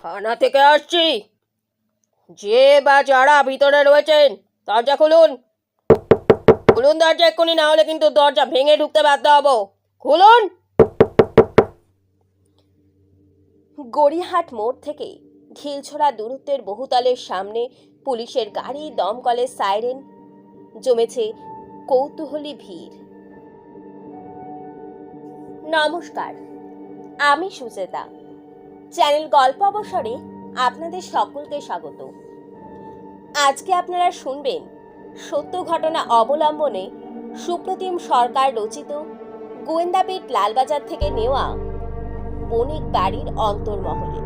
থানা থেকে আসছি। যে বা যারা ভিতরে রয়েছেন দরজা খুলুন। খুলুন দরজা এক্ষুনি, না হলে কিন্তু দরজা ভেঙে ঢুকতে বাধ্য হব। খুলুন। গড়িয়াহাট মোড় থেকে ঢিলছোড়া দূরত্বের বহুতলের সামনে পুলিশের গাড়ি, দমকলের সাইরেন, জমেছে কৌতূহলী ভিড়। নমস্কার, আমি সুচেতা। চ্যানেল গল্প অবসরে আপনাদের সকলকে স্বাগত। আজকে আপনারা শুনবেন সত্য ঘটনা অবলম্বনে সুপ্রতিম সরকার রচিত গোয়েন্দাপীঠ লালবাজার থেকে নেওয়া বণিক বাড়ির অন্তর্মহলে।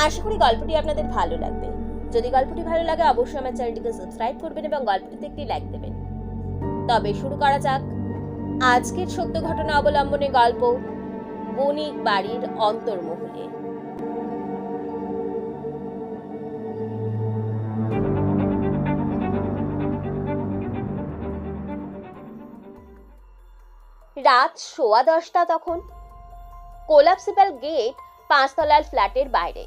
আশা করি গল্পটি আপনাদের ভালো লাগবে। যদি গল্পটি ভালো লাগে অবশ্যই আমার চ্যানেলটিকে সাবস্ক্রাইব করবেন এবং গল্পটিতে একটি লাইক দেবেন। তবে শুরু করা যাক আজকের সত্য ঘটনা অবলম্বনে গল্প বণিক বাড়ির অন্তর্মহলে। রাত 10:15 তখন। কোলাপসিবল গেট 5 তলার ফ্ল্যাটের বাইরে,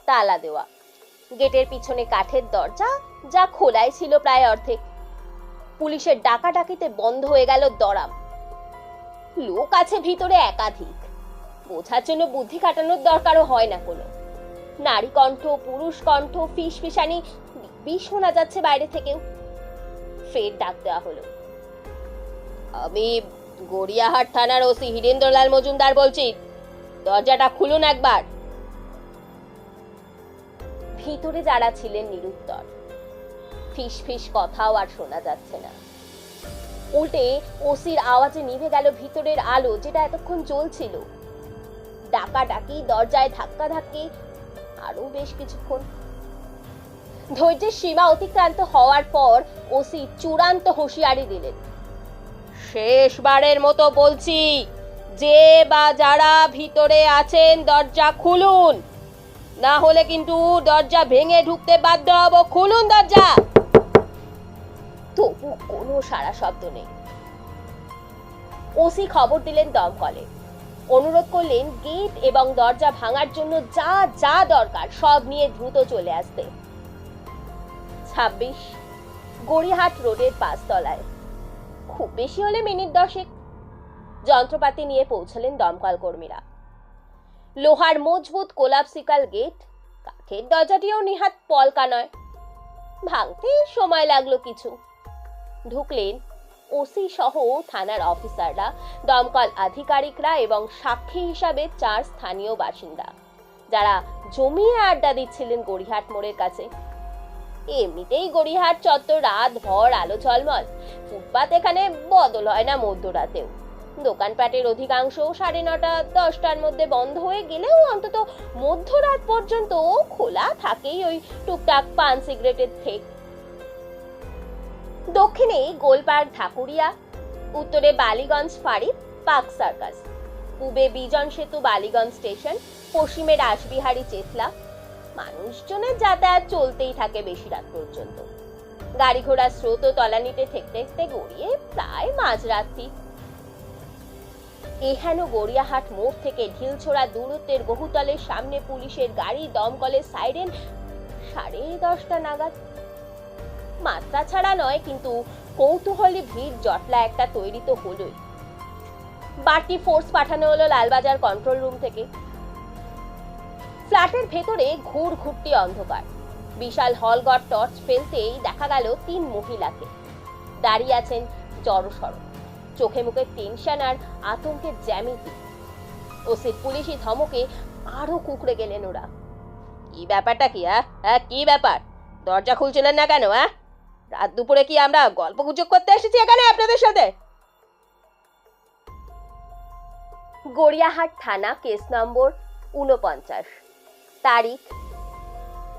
তালা দেওয়া। গেটের পিছনে কাঠের দরজা, যা খোলাই ছিল প্রায় অর্ধেক। পুলিশের ডাকাডাকিতে বন্ধ হয়ে গেল দরাম। লোক আছে ভিতরে একাধিক, বোঝার জন্য বুদ্ধি খাটানোর দরকারও হয় না কোনো। নারী কণ্ঠ, পুরুষ কণ্ঠ, ফিসফিসানি দিব্যি শোনা যাচ্ছে বাইরে থেকেও। ফের ডাক দেওয়া হলো। আমি গড়িয়াহাট থানার ওসি হীরেন্দ্রলাল মজুমদার বলছি, দরজাটা খুলুন একবার। ভিতরে যারা ছিলেন নিরুত্তর। ফিসফিস কথাও আর শোনা যাচ্ছে না। উল্টে ওসির আওয়াজে নিভে গেল ভিতরের আলো, যেটা এতক্ষণ জ্বলছিল। ডাকাডাকি, দরজায় ধাক্কাধাক্কি, আরো বেশ কিছুক্ষণ। ধৈর্যের সীমা অতিক্রান্ত হওয়ার পর ওসি চূড়ান্ত হুঁশিয়ারি দিলেন। শেষবারের মতো বলছি, যে বা যারা ভিতরে আছেন দরজা খুলুন, না হলে কিন্তু দরজা ভেঙে ঢুকতে বাধ্য হব। খুলুন দরজা। তবু কোনো সাড়া শব্দ নেই। ওসি খবর দিলেন দমকলে। অনুরোধ করলেন গেট এবং দরজা ভাঙার জন্য যা যা দরকার সব নিয়ে দ্রুত চলে আসতে। 26 গড়িয়াহাট রোডের 5 তলায়। খুব বেশি হলে মিনিট 10। যন্ত্রপাতি নিয়ে পৌঁছলেন দমকল কর্মীরা। লোহার মজবুত কোলাপসিবল গেট, কাঠের দরজাটিও নিহাত পলকা নয়। ভাঙতে সময় লাগলো কিছু। ঢুকলেন ওসি সহ থানার অফিসাররা, দমকল আধিকারিকরা এবং সাক্ষী হিসাবে 4 স্থানীয় বাসিন্দা, যারা জমিয়ে আড্ডা দিচ্ছিলেন গড়িয়াহাট মোড়ের কাছে। এমনিতেই গড়িয়াহাট চত্বর রাত ভর আলো ঝলমল। ফুটপাত এখানে বদল হয় না মধ্যরাতেও। দোকানপাটের অধিকাংশ 9:30-10টার মধ্যে বন্ধ হয়ে গেলেও অন্তত মধ্যরাত পর্যন্ত খোলা থাকেই ওই টুকটাক পান সিগারেটের থেক। দক্ষিণে গোলপার্ক ঢাকুরিয়া, উত্তরে বালিগঞ্জ ফাঁড়ি পার্ক সার্কাস, পূবে বিজন সেতু বালিগঞ্জ স্টেশন, পশ্চিমে রাসবিহারী চেতলা। মানুষজনের যাতায়াত চলতেই থাকে বেশি রাত পর্যন্ত। গাড়ি ঘোড়ার স্রোত ও তলানিতে ঠেকতে ঠেকতে গড়িয়ে প্রায় মাঝরাত্রি। এহেন গড়িয়াহাট মোড় থেকে ঢিলছোড়া দূরত্বের বহুতলের সামনে পুলিশের গাড়ি, দমকলের সাইরেন 10:30 নাগাদ। মাত্রা ছাড়া নয়, কিন্তু কৌতূহলী ভিড় জটলা একটা তৈরি তো হলোই। বাড়তি ফোর্স পাঠানো হলো লালবাজার কন্ট্রোল রুম থেকে। ফ্ল্যাটের ভেতরে ঘুরঘুরটি অন্ধকার। বিশাল হলঘর টর্চ ফেলতেই দেখা গেল 3 মহিলাকে। দাঁড়িয়ে আছেন জড়সড়, চোখে মুখে টেনশন আর আতঙ্কের জ্যামিতি। ওসির পুলিশি ধমকে আরো কুকড়ে গেলেন ওরা। কি ব্যাপারটা কি? কি ব্যাপার? দরজা খুলছিলেন না কেন? রাত দুপুরে কি আমরা গল্প গুজব করতে এসেছি এখানে আপনাদের সাথে? গড়িয়াহাট থানা, কেস নম্বর 49, তারিখ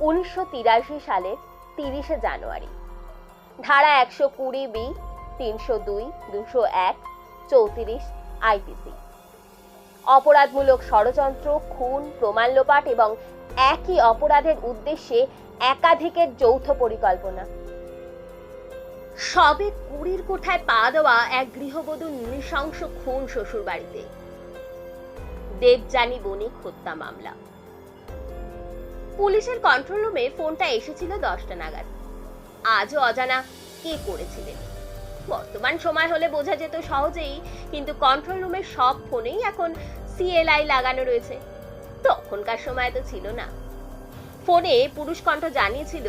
1983 সালের 30 জানুয়ারি। ধারা 120B, 302, 201, 34 আইপিসি। অপরাধমূলক ষড়যন্ত্র, খুন, প্রমাণ লোপাট এবং একই অপরাধের উদ্দেশ্যে একাধিকের যৌথ পরিকল্পনা। সবে 20 কোঠায় পা দেওয়া এক গৃহবধূর নৃশংস খুন শ্বশুর বাড়িতে। দেবযানী বণিক হত্যা মামলা। পুলিশের কন্ট্রোল রুমে ফোনটা এসেছিল 10টা নাগাদ। আজও অজানা কে করেছিলেন। বর্তমান সময় হলে বোঝা যেত সহজেই, কিন্তু কন্ট্রোল রুমের সব ফোনেই এখন সিএলআই লাগানো রয়েছে। তখনকার সময় তো ছিল না। ফোনে পুরুষ কণ্ঠ জানিয়েছিল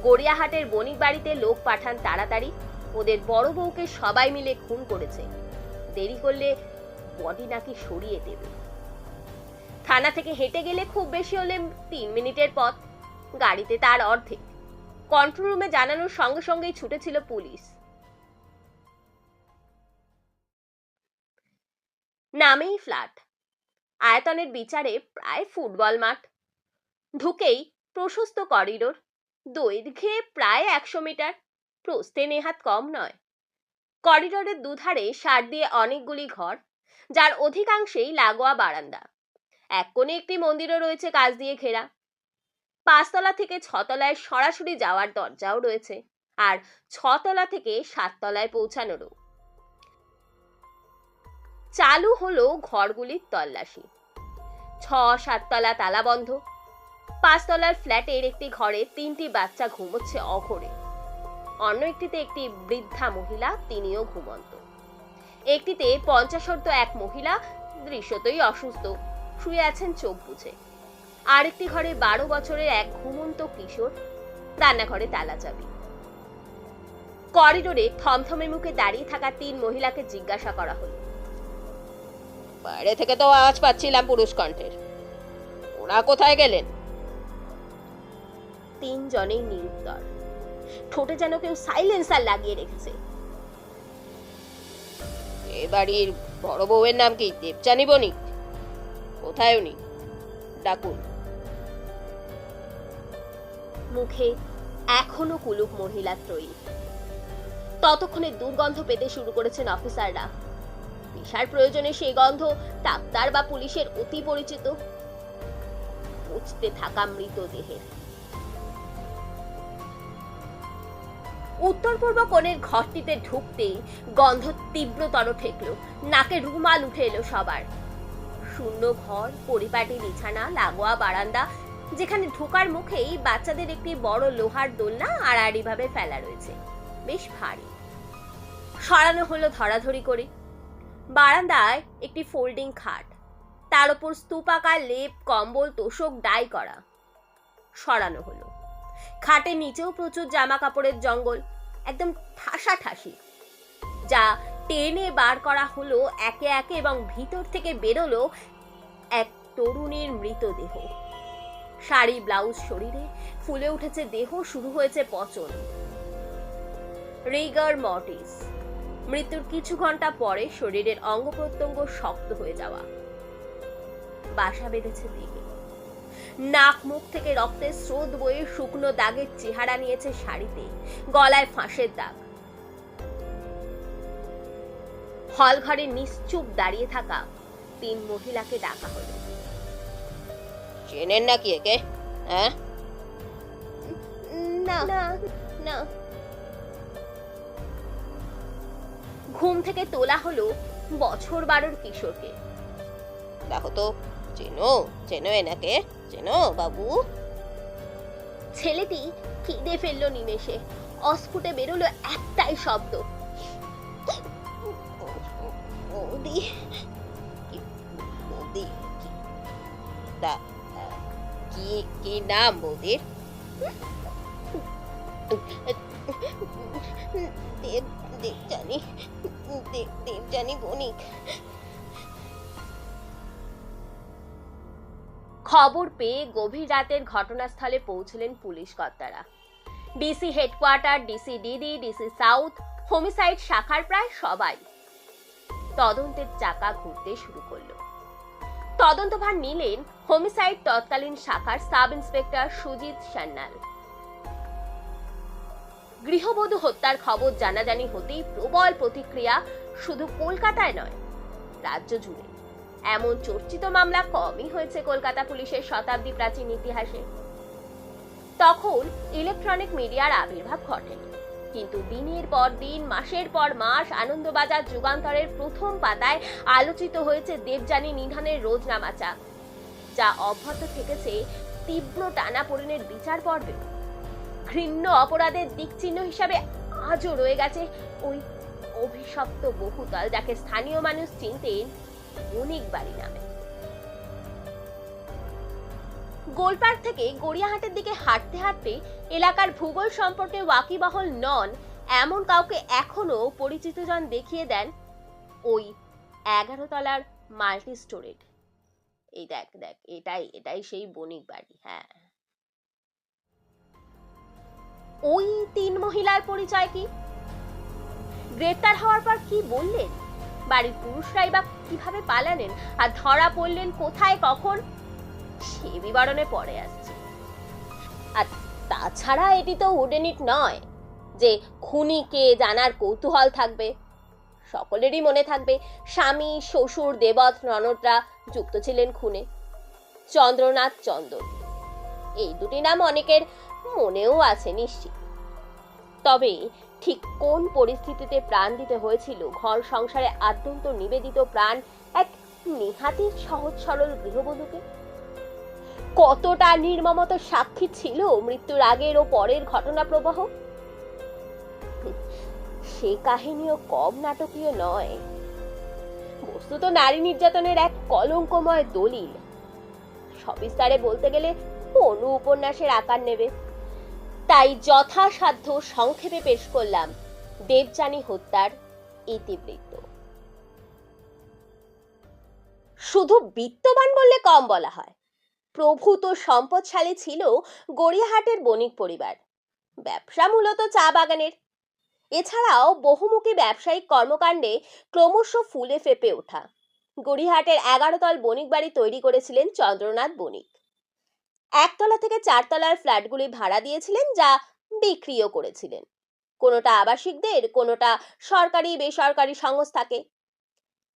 গড়িয়াহাটের বণিক বাড়িতে লোক পাঠান তাড়াতাড়ি, ওদের বড় বউকে সবাই মিলে খুন করেছে, দেরি করলে বডি নাকি সরিয়ে দেবে। থানা থেকে হেঁটে গেলে খুব বেশি হলে 3 মিনিটের পথ, গাড়িতে তার অর্ধেক। কন্ট্রোল রুমে জানানোর সঙ্গে সঙ্গেই ছুটেছিল পুলিশ। নামেই ফ্ল্যাট, আয়তনের বিচারে প্রায় ফুটবল মাঠ। ঢুকেই প্রশস্ত করিডোর, দৈর্ঘ্যে প্রায় 100 মিটার, প্রস্থে নেহাত কম নয়। করিডোরের দুধারে সার দিয়ে অনেকগুলি ঘর, যার অধিকাংশেই লাগোয়া বারান্দা। এক কোণে একটি মন্দিরও রয়েছে কাঁচ দিয়ে ঘেরা। 5 তলা থেকে 6 তলায় সরাসরি যাওয়ার দরজাও রয়েছে, আর 6 তলা থেকে 7 তলায় পৌঁছানোরও। চালু হলো ঘরগুলির তল্লাশি। 6-7 তলা তালা বন্ধ। 5 তলার ফ্ল্যাটের একটি ঘরে 3টি বাচ্চা ঘুমোচ্ছে অঘরে। অন্য একটিতে একটি বৃদ্ধা মহিলা, তিনিও ঘুমন্ত। একটিতে 50 এক মহিলা, দৃশ্যতই অসুস্থ, শুয়ে আছেন চোখ বুজে। আরেকটি ঘরে 12 বছরের এক ঘুমন্ত কিশোর, রান্নাঘরে তালা চাবি। করিডোরে থমথমে মুখে দাঁড়িয়ে থাকা 3 মহিলাকে জিজ্ঞাসা করা হলো। বাইরে থেকে তো আওয়াজ পাচ্ছিলাম পুরুষ কণ্ঠের, ওরা কোথায় গেলেন? 3 জনেই নিরুত্তর, ঠোঁটে যেন কেউ সাইলেন্সার লাগিয়ে রেখেছে। এ বাড়ির বড় বউয়ের নাম কি দেবযানী বণিক? কোথায় উনি? ডাকুন। মুখে এখনো কুলুপ মহিলা ত্রয়ী। ততক্ষণে দুর্গন্ধ পেতে শুরু করেছেন অফিসাররা। বিশাল প্রয়োজনে সেই গন্ধ ডাক্তার বা পুলিশের অতি পরিচিত। পচতে থাকা মৃতদেহের। উত্তর পূর্ব কোণের ঘরটিতে ঢুকতেই গন্ধ তীব্রতর ঠেকলো, নাকে রুমাল উঠে এলো সবার। শূন্য ঘর, পরিপাটি বিছানা, লাগোয়া বারান্দা, যেখানে ঢোকার মুখেই বাচ্চাদের একটি বড় লোহার দোলনা আড়াআড়ি ভাবে ফেলা রয়েছে, বেশ ভারী। সরানো হলো ধরাধরি করে। বারান্দায় একটি ফোল্ডিং খাট, তার উপর স্তূপাকার লেপ, কম্বল, তোশক ডাই করা। সরানো হলো। খাটের নিচেও প্রচুর জামা কাপড়ের জঙ্গল, একদম ঠাসাঠাসি, যা টেনে বার করা হলো একে একে, এবং ভিতর থেকে বেরোলো এক তরুণীর মৃতদেহ। শাড়ি ব্লাউজ শরীরে, ফুলে উঠেছে দেহ, শুরু হয়েছে পচন। রিগার মর্টিস, মৃত্যুর কিছু ঘন্টা পরে শরীরের অঙ্গ প্রত্যঙ্গ শক্ত হয়ে যাওয়া। বাসা বেঁধেছে দেহে। নাক মুখ থেকে রক্তের স্রোত বয়ে শুকনো দাগের চেহারা নিয়েছে শাড়িতে, গলায় ফাঁসের দাগ। হল ঘরে নিশ্চুপ দাঁড়িয়ে থাকা 3 মহিলাকে ডাকা হলো। চেনেন নাকি একে? হ্যাঁ? না না না। ঘুম থেকে তোলা হলো বছর 12-র কিশোরকে। দেখো তো, চেনো চেনো এনাকে? চেনো বাবু? ছেলেটি কেঁদে ফেললো নিমেষে। অস্ফুটে বেরোলো একটাই শব্দ, বৌদি। বৌদি? কি নাম বৌদির? দেবযানী বণিক। খবর পেয়ে গভীর রাতের ঘটনাস্থলে পৌঁছলেন পুলিশ কর্তারা। DC headquarter, DC DD, DC south, homicide শাখার প্রায় সবাই। তদন্তের চাকা ঘুরতে শুরু করলো। তদন্তভার নিলেন হোমিসাইড তৎকালীন শাখার সাব ইন্সপেক্টর সুজিত সান্যাল। গৃহবধূ হত্যার খবর জানাজানি হতেই প্রবল প্রতিক্রিয়া, শুধু কলকাতায় নয়, রাজ্য জুড়ে। এমন চর্চিত মামলা কমই হয়েছে কলকাতা পুলিশের শতাব্দী প্রাচীন ইতিহাসে। তখন ইলেকট্রনিক মিডিয়ার আবির্ভাব ঘটেনি, কিন্তু দিনের পর দিন, মাসের পর মাস আনন্দবাজার যুগান্তরের প্রথম পাতায় আলোচিত হয়েছে দেবযানী নিধনের রোজনামাচা, যা অব্যাহত থেকেছে তীব্র টানাপোড়েনের বিচার পর্বে ঘৃণ্য অপরাধের দিক চিহ্ন হিসাবে আজও রয়ে গেছে ওই অভিশপ্ত বহুতল, যাকে স্থানীয় মানুষ চিনতেন বণিক বাড়ি নামে। গোলপার্ক থেকে গড়িয়াহাটের দিকে হাঁটতে হাঁটতে এলাকার ভূগোল সম্পর্কে ওয়াকিবহল নন এমন কাউকে এখনো পরিচিত জন দেখিয়ে দেন ওই 11 তলার মাল্টি স্টোরেড। এই দেখ দেখ, এটাই সেই বণিক বাড়ি। হ্যাঁ, ওই 3 মহিলার পরিচয় কি? গ্রেপ্তার হওয়ার পর কি বললেন? বাড়ির পুরুষরাই বা কিভাবে পালালেন? আর ধরা পড়লেন কোথায়, কখন? সে বিবরণে পরে আসছে। আর তাছাড়া এটি তো উডেন ইট নয় যে খুনিকে জানার কৌতূহল থাকবে। সকলেরই মনে থাকবে স্বামী, শ্বশুর, দেবত, ননদরা যুক্ত ছিলেন খুনে। চন্দ্রনাথ, চন্দন, এই দুটি নাম অনেকের মনেও আছে নিশ্চিত। তবে ঠিক কোন পরিস্থিতিতে প্রাণ দিতে হয়েছিল ঘর সংসারে আদ্যন্ত নিবেদিত প্রাণ এক নিহাতি সহজ সরল গৃহবধূকে? কতটা নির্মমত সাক্ষী ছিল মৃত্যুর আগের ও পরের ঘটনা প্রবাহ? সে কাহিনীও কম নাটকীয় নয়। বস্তুত নারী নির্যাতনের এক কলঙ্কময় দলিল। সবিস্তারে বলতে গেলে অনু উপন্যাসের আকার নেবে, তাই যথাসাধ্য সংক্ষেপে পেশ করলাম দেবযানী হত্যার ইতিবৃত্ত। শুধু বিত্তবান বললে কম বলা হয়। প্রভূত সম্পদশালী ছিল গড়িয়াহাটের বণিক পরিবার। ব্যবসা মূলত চা বাগানের। এছাড়াও বহুমুখী ব্যবসায়িক কর্মকাণ্ডে ক্রমশ ফুলে ফেপে ওঠা গড়িয়াহাটের 11 তল বণিক বাড়ি তৈরি করেছিলেন চন্দ্রনাথ বণিক। 1 তলা থেকে 4 তলার ফ্ল্যাটগুলি ভাড়া দিয়েছিলেন, যা বিক্রিও করেছিলেন। কোনোটা আবাসিকদের, কোনোটা সরকারি বেসরকারি সংস্থাকে।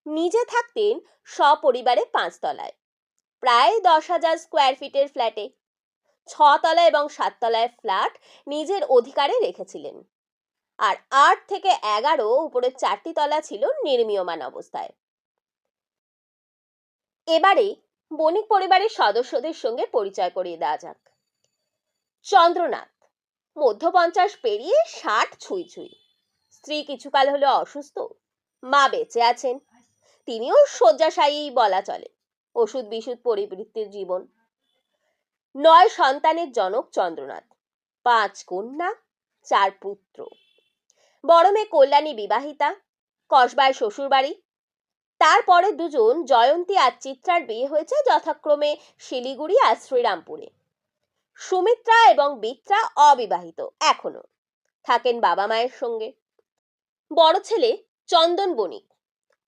নিজে থাকতেন সপরিবারে 5 তলায়, প্রায় 10,000 স্কোয়ার ফিটের ফ্ল্যাটে। 6 তলা এবং 7 তলায় ফ্ল্যাট নিজের অধিকারে রেখেছিলেন, আর 8 থেকে 11 উপরের 4টি তলা ছিল নির্মীয়মান অবস্থায়। এবারে বণিক পরিবারের সদস্যদের সঙ্গে পরিচয় করিয়ে দেওয়া যাক। চন্দ্রনাথ মধ্য 50 পেরিয়ে 60 ছুঁই ছুঁই। স্ত্রী কিছুকাল হলো অসুস্থ, মা বেঁচে আছেন। তিনিও শয্যাশায়ী বলা চলে। ওষুধ বিশুদ্ধ পরিবৃত্তির জীবন। 9 সন্তানের জনক চন্দ্রনাথ। 5 কন্যা, 4 পুত্র। বড় মেয়ে কল্যাণী বিবাহিতা, কসবায় শ্বশুর বাড়ি। তারপরে দুজন জয়ন্তী আর চিত্রার বিয়ে হয়েছে যথাক্রমে শিলিগুড়ি আর শ্রীরামপুরে। সুমিত্রা এবং বিত্রা অবিবাহিত, এখনো থাকেন বাবা মায়ের সঙ্গে। বড় ছেলে চন্দন বণিক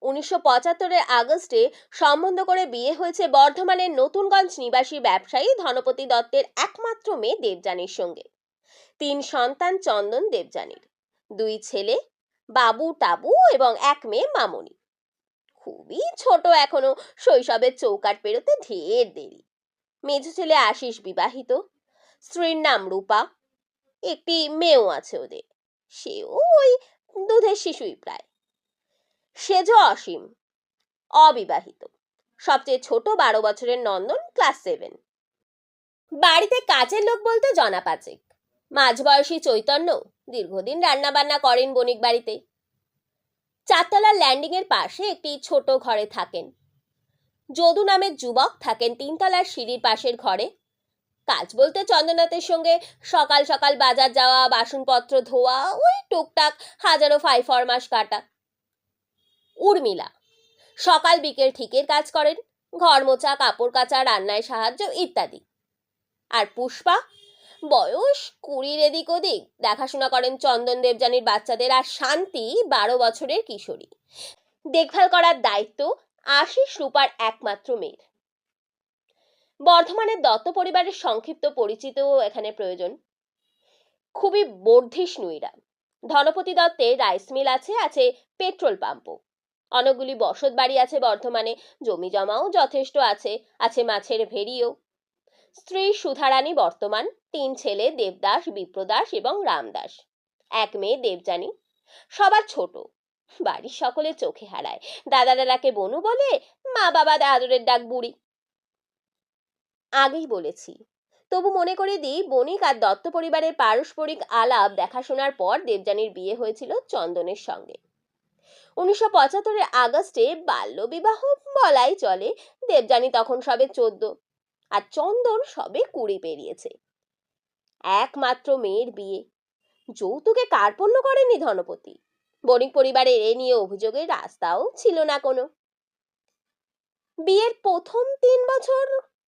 1975 আগস্টে সম্বন্ধ করে বিয়ে হয়েছে বর্ধমানের নতুনগঞ্জ নিবাসী ব্যবসায়ী ধনপতি দত্তের একমাত্র মেয়ে দেবযানীর সঙ্গে। 3 সন্তান চন্দন দেবযানীর, 2 ছেলে বাবু টাবু এবং 1 মেয়ে মামনি। খুবই ছোট এখনো, শৈশবের চৌকাট পেরোতে ঢের দেরি। মেজ ছেলে আশিস বিবাহিত, স্ত্রীর নাম রূপা। একটি মেয়েও আছে ওদের, সেও ওই দুধের শিশুই প্রায়। সেজ অসীম অবিবাহিত। সবচেয়ে ছোট 12 বছরের নন্দন, ক্লাস 7। বাড়িতে কাজের লোক বলতে জনা 5। মাঝবয়সী চৈতন্য দীর্ঘদিন রান্না বান্না করেন বণিক বাড়িতে। 4 তলার ল্যান্ডিং এর পাশে একটি ছোট ঘরে থাকেন। যদু নামের যুবক থাকেন 3 তলার সিঁড়ির পাশের ঘরে। কাজ বলতে চন্দ্রনাথের সঙ্গে সকাল সকাল বাজার যাওয়া, বাসনপত্র ধোয়া, ওই টুকটাক হাজারো ফাই ফরমাস কাটা। উর্মিলা সকাল বিকেল ঠিকের কাজ করেন, ঘর মোছা, কাপড় কাচা, রান্নায় সাহায্য ইত্যাদি। আর পুষ্পা বয়স 20 এদিক ওদিক, দেখাশোনা করেন চন্দন দেবযানীর বাচ্চাদের। আর শান্তি 12 বছরের কিশোরী, দেখভাল করার দায়িত্ব আশিস রূপার একমাত্র মেয়ের। বর্ধমানের দত্ত পরিবারের সংক্ষিপ্ত পরিচিত এখানে প্রয়োজন। খুবই বর্ধিষ্ণু এরা। ধনপতি দত্তের রাইস মিল আছে, আছে পেট্রোল পাম্পও। অনেকগুলি বসত বাড়ি আছে বর্ধমানে, জমি জমাও যথেষ্ট আছে, আছে মাছের ভেড়িও। স্ত্রী সুধারানী বর্তমান, 3 ছেলে দেবদাস, বিপ্রদাস এবং রামদাস, 1 মেয়ে দেবযানী। সবার ছোট, বাড়ির সকলে চোখে হারায়। দাদা দাদাকে বনু বলে, মা বাবা আদরের ডাক বুড়ি। আগেই বলেছি তবু মনে করে দিই, বণিক আর দত্ত পরিবারের পারস্পরিক আলাপ দেখাশোনার পর দেবযানীর বিয়ে হয়েছিল চন্দনের সঙ্গে। 1975-এর আগস্টে বাল্যবিবাহ বলাই চলে। দেবযানী তখন সবে 14 আর চন্দন সবে 20 পেরিয়েছে। একমাত্র মেয়ের বিয়ে, যৌতুকে কার্পণ্য করেনি ধনপতি। বণিক পরিবারের এ নিয়ে অভিযোগের রাস্তাও ছিল না কোনো। বিয়ের প্রথম 3 বছর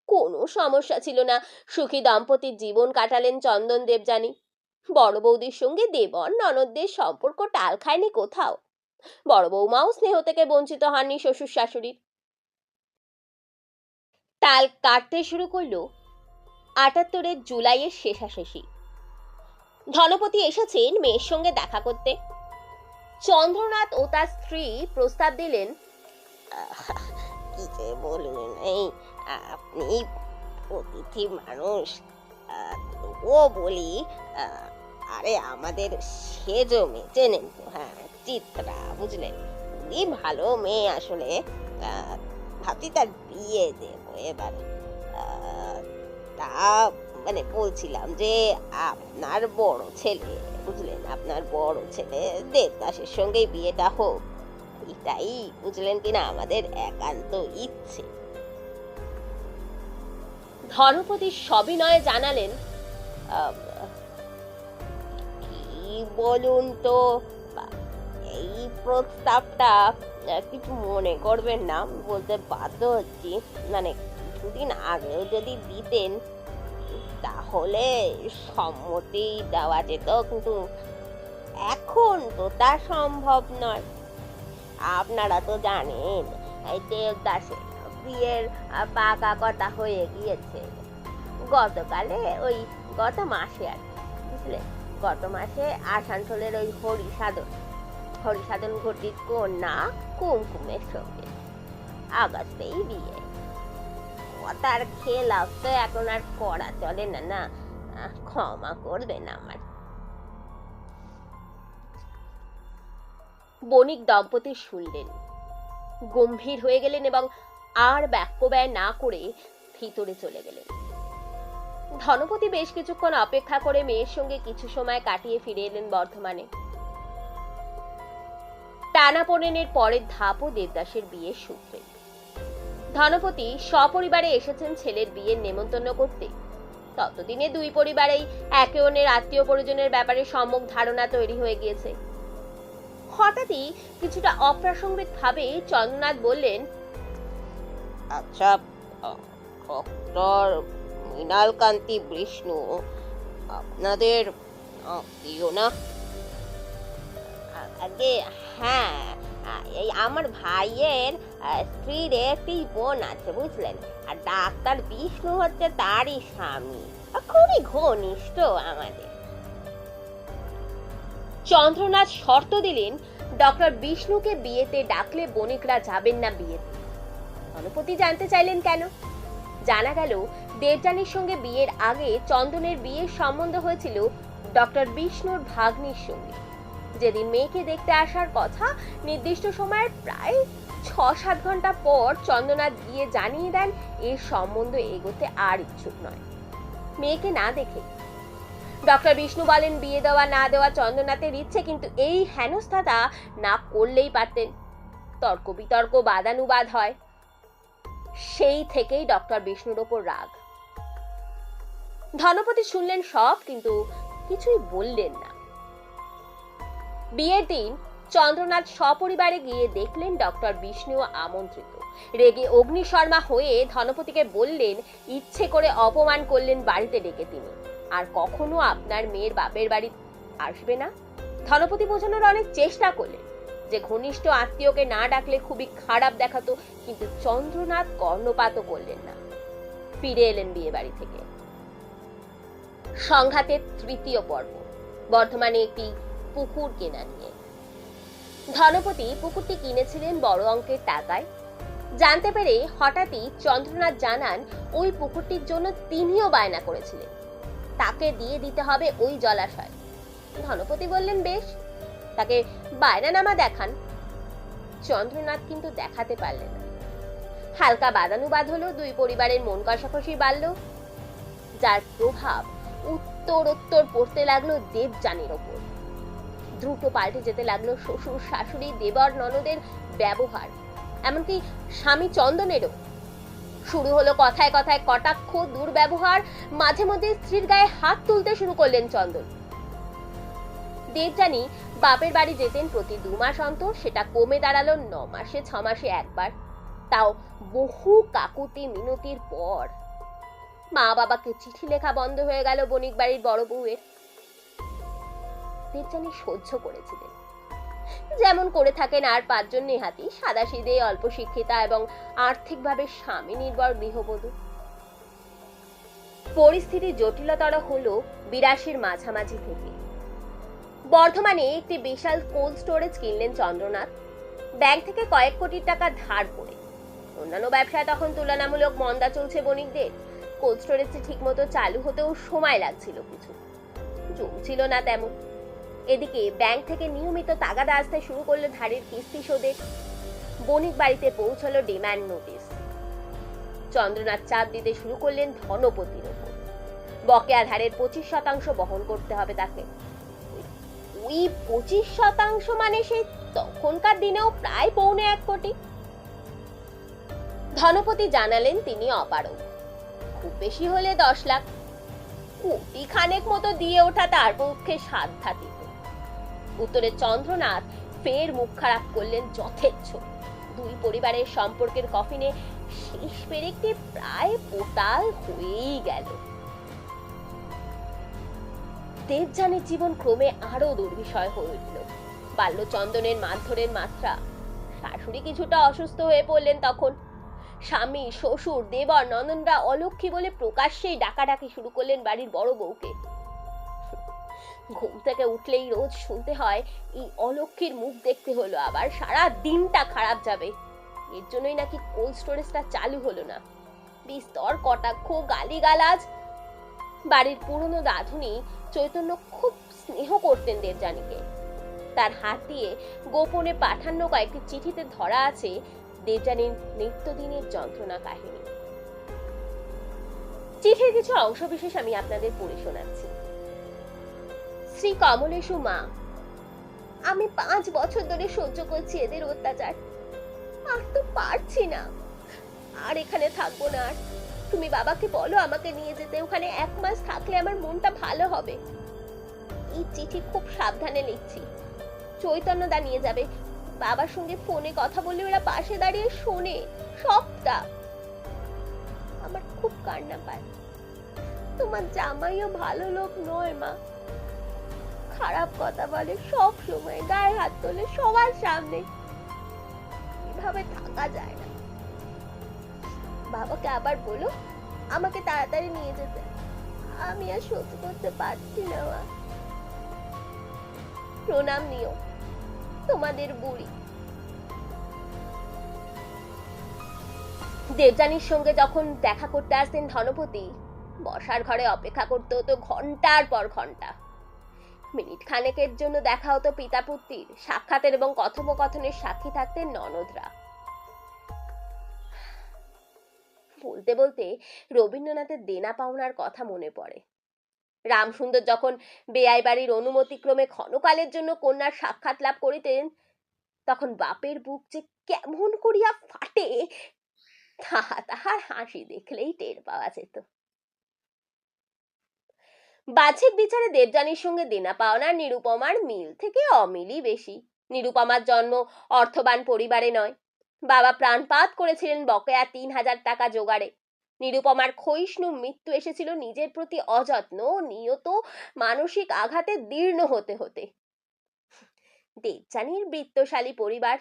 কোনো সমস্যা ছিল না, সুখী দাম্পতির জীবন কাটালেন চন্দন দেবযানী। বড় বৌদির সঙ্গে দেবর ননদদের সম্পর্ক টাল খায়নি কোথাও। বড় বৌমাও স্নেহ থেকে বঞ্চিত হননি শ্বশুর শাশুড়ির। তাল কাটতে শুরু করলো 78-এর জুলাইয়ের শেষাশেষি। ধনপতি এসেছেন মেয়ের সঙ্গে দেখা করতে। চন্দ্রনাথ ও তার স্ত্রী প্রস্তাব দিলেন, কি যে বলবেন, এই আপনি অতিথি মানুষ, ও বলি, আরে আমাদের সেজো মেয়ে চেনেন তো? হ্যাঁ, চিত্রা, বুঝলেন, খুবই ভালো মেয়ে আসলে। ভাবছি তার বিয়ে দেবো এবার। তা মানে বলছিলাম যে আপনার বড় ছেলে, বুঝলেন, আপনার বড় ছেলে দেবদাসের সঙ্গেই বিয়েটা হোক, এটাই বুঝলেন কিনা আমাদের একান্ত ইচ্ছে। ধনপতি সবিনয়ে জানালেন, কি বলুন তো, এই প্রস্তাবটা কিছু মনে করবেন না, বলতে বাধ্য হচ্ছি, মানে কিছুদিন আগেও যদি দিতেন তাহলে সম্মতি দেওয়া যেত, কিন্তু এখন তো তা সম্ভব নয়। আপনারা তো জানেন এই দেবদাসের বিয়ের পাকা কথা হয়ে গিয়েছে গতকালে, ওই গত মাসে আর কি, বুঝলেন, গত মাসে আসানসোলের ওই হরিসাধন ঘটির কন্যা কুমকুমের সঙ্গে আগস্টেই বিয়ে। তার খেলাফ তো এখন আর করা চলে না, না, ক্ষমা করবেন আমার। বণিক দম্পতি শুনলেন, গম্ভীর হয়ে গেলেন এবং আর বাক্য ব্যয় না করে ভিতরে চলে গেলেন। ধনপতি বেশ কিছুক্ষণ অপেক্ষা করে মেয়ের সঙ্গে কিছু সময় কাটিয়ে ফিরে এলেন বর্ধমানে। টানাপোড়েনের পরের ধাপও দেবদাসের বিয়ের সূত্রে। ধনপতি সপরিবারে এসেছেন ছেলের বিয়ের নেমন্তন্ন করতে। ততদিনে দুই পরিবারেই একে অন্যের আত্মীয় পরিজনের ব্যাপারে সম্যক ধারণা তৈরি হয়ে গিয়েছে। হঠাৎই কিছুটা অপ্রাসঙ্গিক ভাবে চন্দ্রনাথ বললেন, আচ্ছা, ডক্টর মৃণালকান্তি বিষ্ণু আপনাদের আত্মীয় না? আগে হ্যাঁ, এই আমার ভাইয়ের স্ত্রীর একটি বোন আছে, বুঝলেন, আর ডাক্তার বিষ্ণু হচ্ছে তারই স্বামী, খুবই ঘনিষ্ঠ আমাদের। চন্দ্রনাথ শর্ত দিলেন, ডক্টর বিষ্ণুকে বিয়েতে ডাকলে বণিকরা যাবেন না বিয়েতে। ধনপতি জানতে চাইলেন কেন। জানা গেল, দেবযানীর সঙ্গে বিয়ের আগে চন্দনের বিয়ের সম্বন্ধ হয়েছিল ডক্টর বিষ্ণুর ভাগ্নির সঙ্গে। যেদিন মেয়েকে দেখতে আসার কথা, নির্দিষ্ট সময়ের প্রায় 6-7 ঘন্টা পর চন্দ্রনাথ গিয়ে জানিয়ে দেন এর সম্বন্ধ এগোতে আর ইচ্ছুক নয়, মেয়েকে না দেখে। ডক্টর বিষ্ণু বলেন, বিয়ে দেওয়া না দেওয়া চন্দ্রনাথের ইচ্ছে, কিন্তু এই হেনস্থাটা না করলেই পারতেন। তর্ক বিতর্ক বাদানুবাদ হয়। সেই থেকেই ডক্টর বিষ্ণুর ওপর রাগ। ধনপতি শুনলেন সব, কিন্তু কিছুই বললেন না। বিয়ের দিন চন্দ্রনাথ সপরিবারে গিয়ে দেখলেন ডক্টর বিষ্ণু আমন্ত্রিত। রেগে অগ্নিশর্মা হয়ে ধনপতিকে বললেন, ইচ্ছে করে অপমান করলেন বাড়িতে ডেকে তিনি, আর কখনো আপনার মেয়ের বাপের বাড়ি আসবে না। ধনপতি বোঝানোর অনেক চেষ্টা করলেন যে ঘনিষ্ঠ আত্মীয়কে না ডাকলে খুবই খারাপ দেখাতো, কিন্তু চন্দ্রনাথ কর্ণপাতও করলেন না। ফিরে এলেন বিয়ে বাড়ি থেকে। সংঘাতের তৃতীয় পর্ব, বর্ধমানে একটি পুকুর কেনা নিয়ে। ধনপতি পুকুরটি কিনেছিলেন বড় অঙ্কের টাকায়। জানতে পেরে হঠাৎই চন্দ্রনাথ জানান, ওই পুকুরটির জন্য তিনিও বায়না করেছিলেন, তাকে দিয়ে দিতে হবে ওই জলাশয়। ধনপতি বললেন, বেশ, তাকে বায়নানামা দেখান। চন্দ্রনাথ কিন্তু দেখাতে পারলেন না। হালকা বাদানুবাদ হলো, দুই পরিবারের মন কষাকষি বাড়ল। যার প্রভাব উত্তরোত্তর পড়তে লাগলো দেবযানীর ওপর। দ্রুত পাল্টে যেতে লাগলো শ্বশুর শাশুড়ি দেবর ননদের ব্যবহার, এমনকি স্বামী চন্দনেরও। শুরু হলো কথায় কথায় কটাক্ষ, দুর্ব্যবহার, মাঝে মধ্যে স্ত্রীর গায়ে হাত তুলতে শুরু করলেন চন্দন। দেবযানী বাপের বাড়ি যেতেন প্রতি 2 মাস অন্তর, সেটা কমে দাঁড়ালো 9 মাসে 6 মাসে একবার, তাও বহু কাকুতি মিনতির পর। মা বাবাকে চিঠি লেখা বন্ধ হয়ে গেল বণিক বাড়ির বড় বউয়ের। দেবযানী সহ্য করেছিলেন, যেমন করে থাকেন আর 5 জন নেহাতি সাদাসিধে অল্প শিক্ষিতা এবং আর্থিকভাবে স্বামী নির্ভর গৃহবধূ। পরিস্থিতি জটিলতর হলো 82-র মাঝামাঝি থেকে। বর্ধমানে একটি বিশাল কোল্ড স্টোরেজ কিনলেন চন্দ্রনাথ, ব্যাংক থেকে কয়েক কোটি টাকা ধার করে। অন্যান্য ব্যবসায় তখন তুলনামূলক মন্দা চলছে বণিকদের। কোল্ড স্টোরেজটি ঠিক মতো চালু হতেও সময় লাগছিল, কিছু জমছিল না তেমন। এদিকে ব্যাংক থেকে নিয়মিত তাগাদা আসতে শুরু করলো ধারের কিস্তি শোধের। বণিক বাড়িতে পৌঁছলো ডিমান্ড নোটিশ। চন্দ্রনাথ চাপ দিতে শুরু করলেন ধনপতির ওপর। বকেয়া ধারের 25% বহন করতে হবে তাকে। ওই 25% মানে সেই তখনকার দিনেও প্রায় 1.25 কোটি। ধনপতি জানালেন তিনি অপারগ, খুব বেশি হলে 10 লাখ। কোটি খানেক মতো দিয়ে ওঠা তার পক্ষে সাধ্যাতীত। উত্তরে চন্দ্রনাথ ফের মুখ খারাপ করলেন যথেচ্ছ। 2 পরিবারের সম্পর্কের কফিনে শেষ পেরেকটি প্রায় পোতাল হয়েই গেল। দেবযানীর জীবন ক্রমে আরো দুর্বিষয় হয়ে উঠল। বাল্য চন্দনের মারধরের মাত্রা। শাশুড়ি কিছুটা অসুস্থ হয়ে পড়লেন তখন। স্বামী, শ্বশুর, দেবর, ননদরা অলক্ষী বলে প্রকাশ্যেই ডাকাডাকি শুরু করলেন বাড়ির বড় বউকে। ঘুম থেকে উঠলেই রোজ শুনতে হয় এই অলক্ষীর মুখ দেখতে হলো, আবার সারা দিনটা খারাপ যাবে। এর জন্যই নাকি কোল্ড স্টোরেজটা চালু হলো না। বিস্তর কটাক্ষ, গালিগালাজ। বাড়ির পুরনো রাঁধুনি চৈতন্য খুব স্নেহ করতেন দেবযানীকে। তার হাত দিয়ে গোপনে পাঠানো কয়েকটি চিঠিতে ধরা আছে দেবযানীর নিত্যদিনের যন্ত্রণা কাহিনী। চিঠির কিছু অংশ বিশেষ আমি আপনাদের পড়ে শোনাচ্ছি। শ্রী কমলেশু মা, আমি 5 বছর ধরে সহ্য করছি এদের অত্যাচার, আর তো পারছি না, আর এখানে থাকবো না। আর তুমি বাবাকে বলো আমাকে নিয়ে যেতে, ওখানে 1 মাস থাকলে আমার মনটা ভালো হবে। এই চিঠি খুব সাবধানে লিখছি, চৈতন্যদা নিয়ে যাবে। বাবার সঙ্গে ফোনে কথা বললে ওরা পাশে দাঁড়িয়ে শোনে সবটা। আমার খুব কান্না পায়। তোমার জামাইও ভালো লোক নয় মা, খারাপ কথা বলে সব সময়, গায়ে হাত তোলে সবার সামনে। এভাবে থাকা যায় না। বাবাকে আবার বলো আমাকে তাড়াতাড়ি নিয়ে যেতে, আমি আর সহ্য করতে পারছি না মা। প্রণাম নিও, তোমাদের বুড়ি। দেবযানীর সঙ্গে যখন দেখা করতে আসতেন ধনপতি, বসার ঘরে অপেক্ষা করতে হতো ঘন্টার পর ঘন্টা। মিনিট খানেকের জন্য দেখা হতো পিতা পুত্রীর, সাক্ষাতের এবং কথোপকথনের সাক্ষী থাকতেন ননদরা। বলতে বলতে রবীন্দ্রনাথের দেনা পাওনার কথা মনে পড়ে। রামসুন্দর যখন বেয়াই বাড়ির অনুমতিক্রমে ক্ষণকালের জন্য কন্যার সাক্ষাৎ লাভ করিতেন, তখন বাপের বুক যে কেমন করিয়া ফাটে তাহার হাসি দেখলেই টের পাওয়া যেত। বাহ্যিক বিচারে দেবযানীর সঙ্গে দেনা পাওনার নিরুপমার মিল থেকে অমিলই বেশি। নিরুপমার জন্ম অর্থবান পরিবারে নয়। বাবা প্রাণপাত করেছিলেন বকেয়া 3,000 টাকা জোগাড়ে। নিরুপমার ক্ষয়িষ্ণু মৃত্যু এসেছিল নিজের প্রতি অযত্ন, নিয়ত মানসিক আঘাতে দীর্ণ হতে হতে। দেবযানীর বৃত্তশালী পরিবার,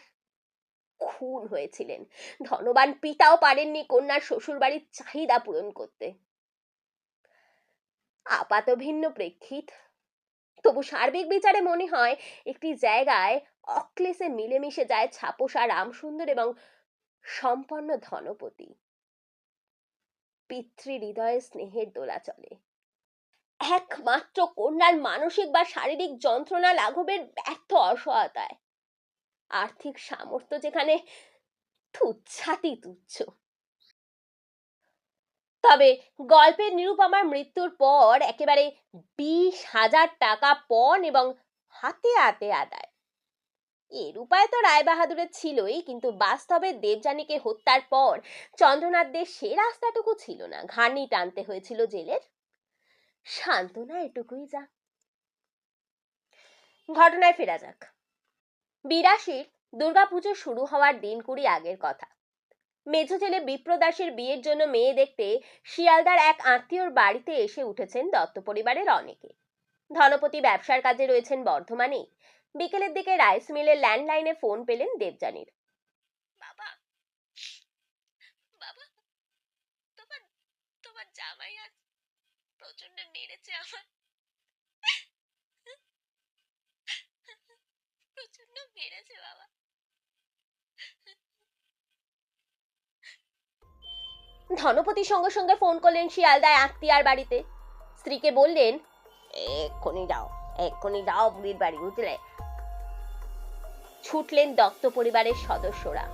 খুন হয়েছিলেন। ধনবান পিতাও পারেননি কন্যার শ্বশুর বাড়ির চাহিদা পূরণ করতে। আপাত ভিন্ন প্রেক্ষিত, তবু সার্বিক বিচারে মনে হয় একটি জায়গায় অক্লেশে মিলেমিশে যায় ছাপোষা রামসুন্দর এবং সম্পন্ন ধনপতি। পিতৃ হৃদয়ে স্নেহের দোলা চলে। একমাত্র কন্যার মানসিক বা শারীরিক যন্ত্রণা লাঘবের ব্যর্থ অসহায়তায়। আর্থিক সামর্থ্য যেখানে তুচ্ছাতি তুচ্ছ। তবে গল্পের নিরুপমার মৃত্যুর পর একেবারে 20,000 টাকা পণ এবং হাতে হাতে আদায়। এর উপায় তো রায়বাহাদুরের ছিলই, কিন্তু বাস্তবে দেবযানীকে হত্যার পর চন্দ্রনাথদের সে রাস্তাটুকু ছিল না। ঘানি টানতে হয়েছিল জেলের। সান্ত্বনা এটুকুই যা। ঘটনায় ফেরা যাক। 82-র দুর্গাপুজো শুরু হওয়ার দিন 20 আগের কথা। মেজ ছেলে বিপ্রদাসের বিয়ের জন্য মেয়ে দেখতে শিয়ালদার এক আত্মীয়র বাড়িতে এসে উঠেছেন দত্ত পরিবারের অনেকে। ধনপতি ব্যবসার কাজে রয়েছেন বর্ধমানে। বিকেলের দিকে রাইস মিলের ল্যান্ডলাইনে ফোন পেলেন দেবযানীর। বাবা, বাবা, তোমার তোমার জামাই আজ প্রচন্ড মেরেছে আমার, প্রচন্ড মেরেছে বাবা। ধনপতি সঙ্গে সঙ্গে ফোন করলেন শিয়ালদায় আত্মীয়ার বাড়িতে। স্ত্রীকে বললেন, এক্ষুনি যাও বুড়ির বাড়ি, বুঝলে? ছুটলেন দত্ত পরিবারের সদস্যরা।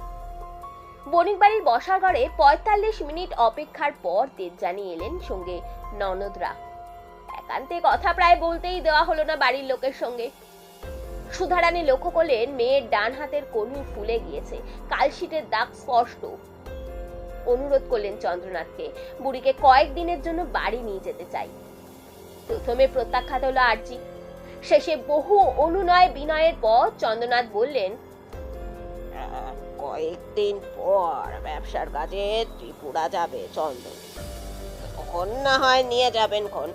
বণিক বাড়ির বসার ঘরে 45 মিনিট অপেক্ষার পর দেবযানী এলেন, সঙ্গে ননদরা। একান্তে কথা প্রায় বলতেই দেওয়া হলো না বাড়ির লোকের সঙ্গে। সুধারানী লক্ষ্য করলেন মেয়ের ডান হাতের কনুই ফুলে গিয়েছে, কালশিটের দাগ স্পষ্ট। অনুরোধ করলেন চন্দ্রনাথকে, বুড়িকে কয়েকদিনের জন্য বাড়ি নিয়ে যেতে চাই। প্রথমে প্রত্যাখ্যাত হলো আর্জি। শেষে বহু অনুনয় বিনয়ের পর চন্দ্রনাথ বললেন, কয়েকদিন পর ব্যবসার কাজে ত্রিপুরা যাবে চন্দন, তখন না হয় নিয়ে যাবেন খন।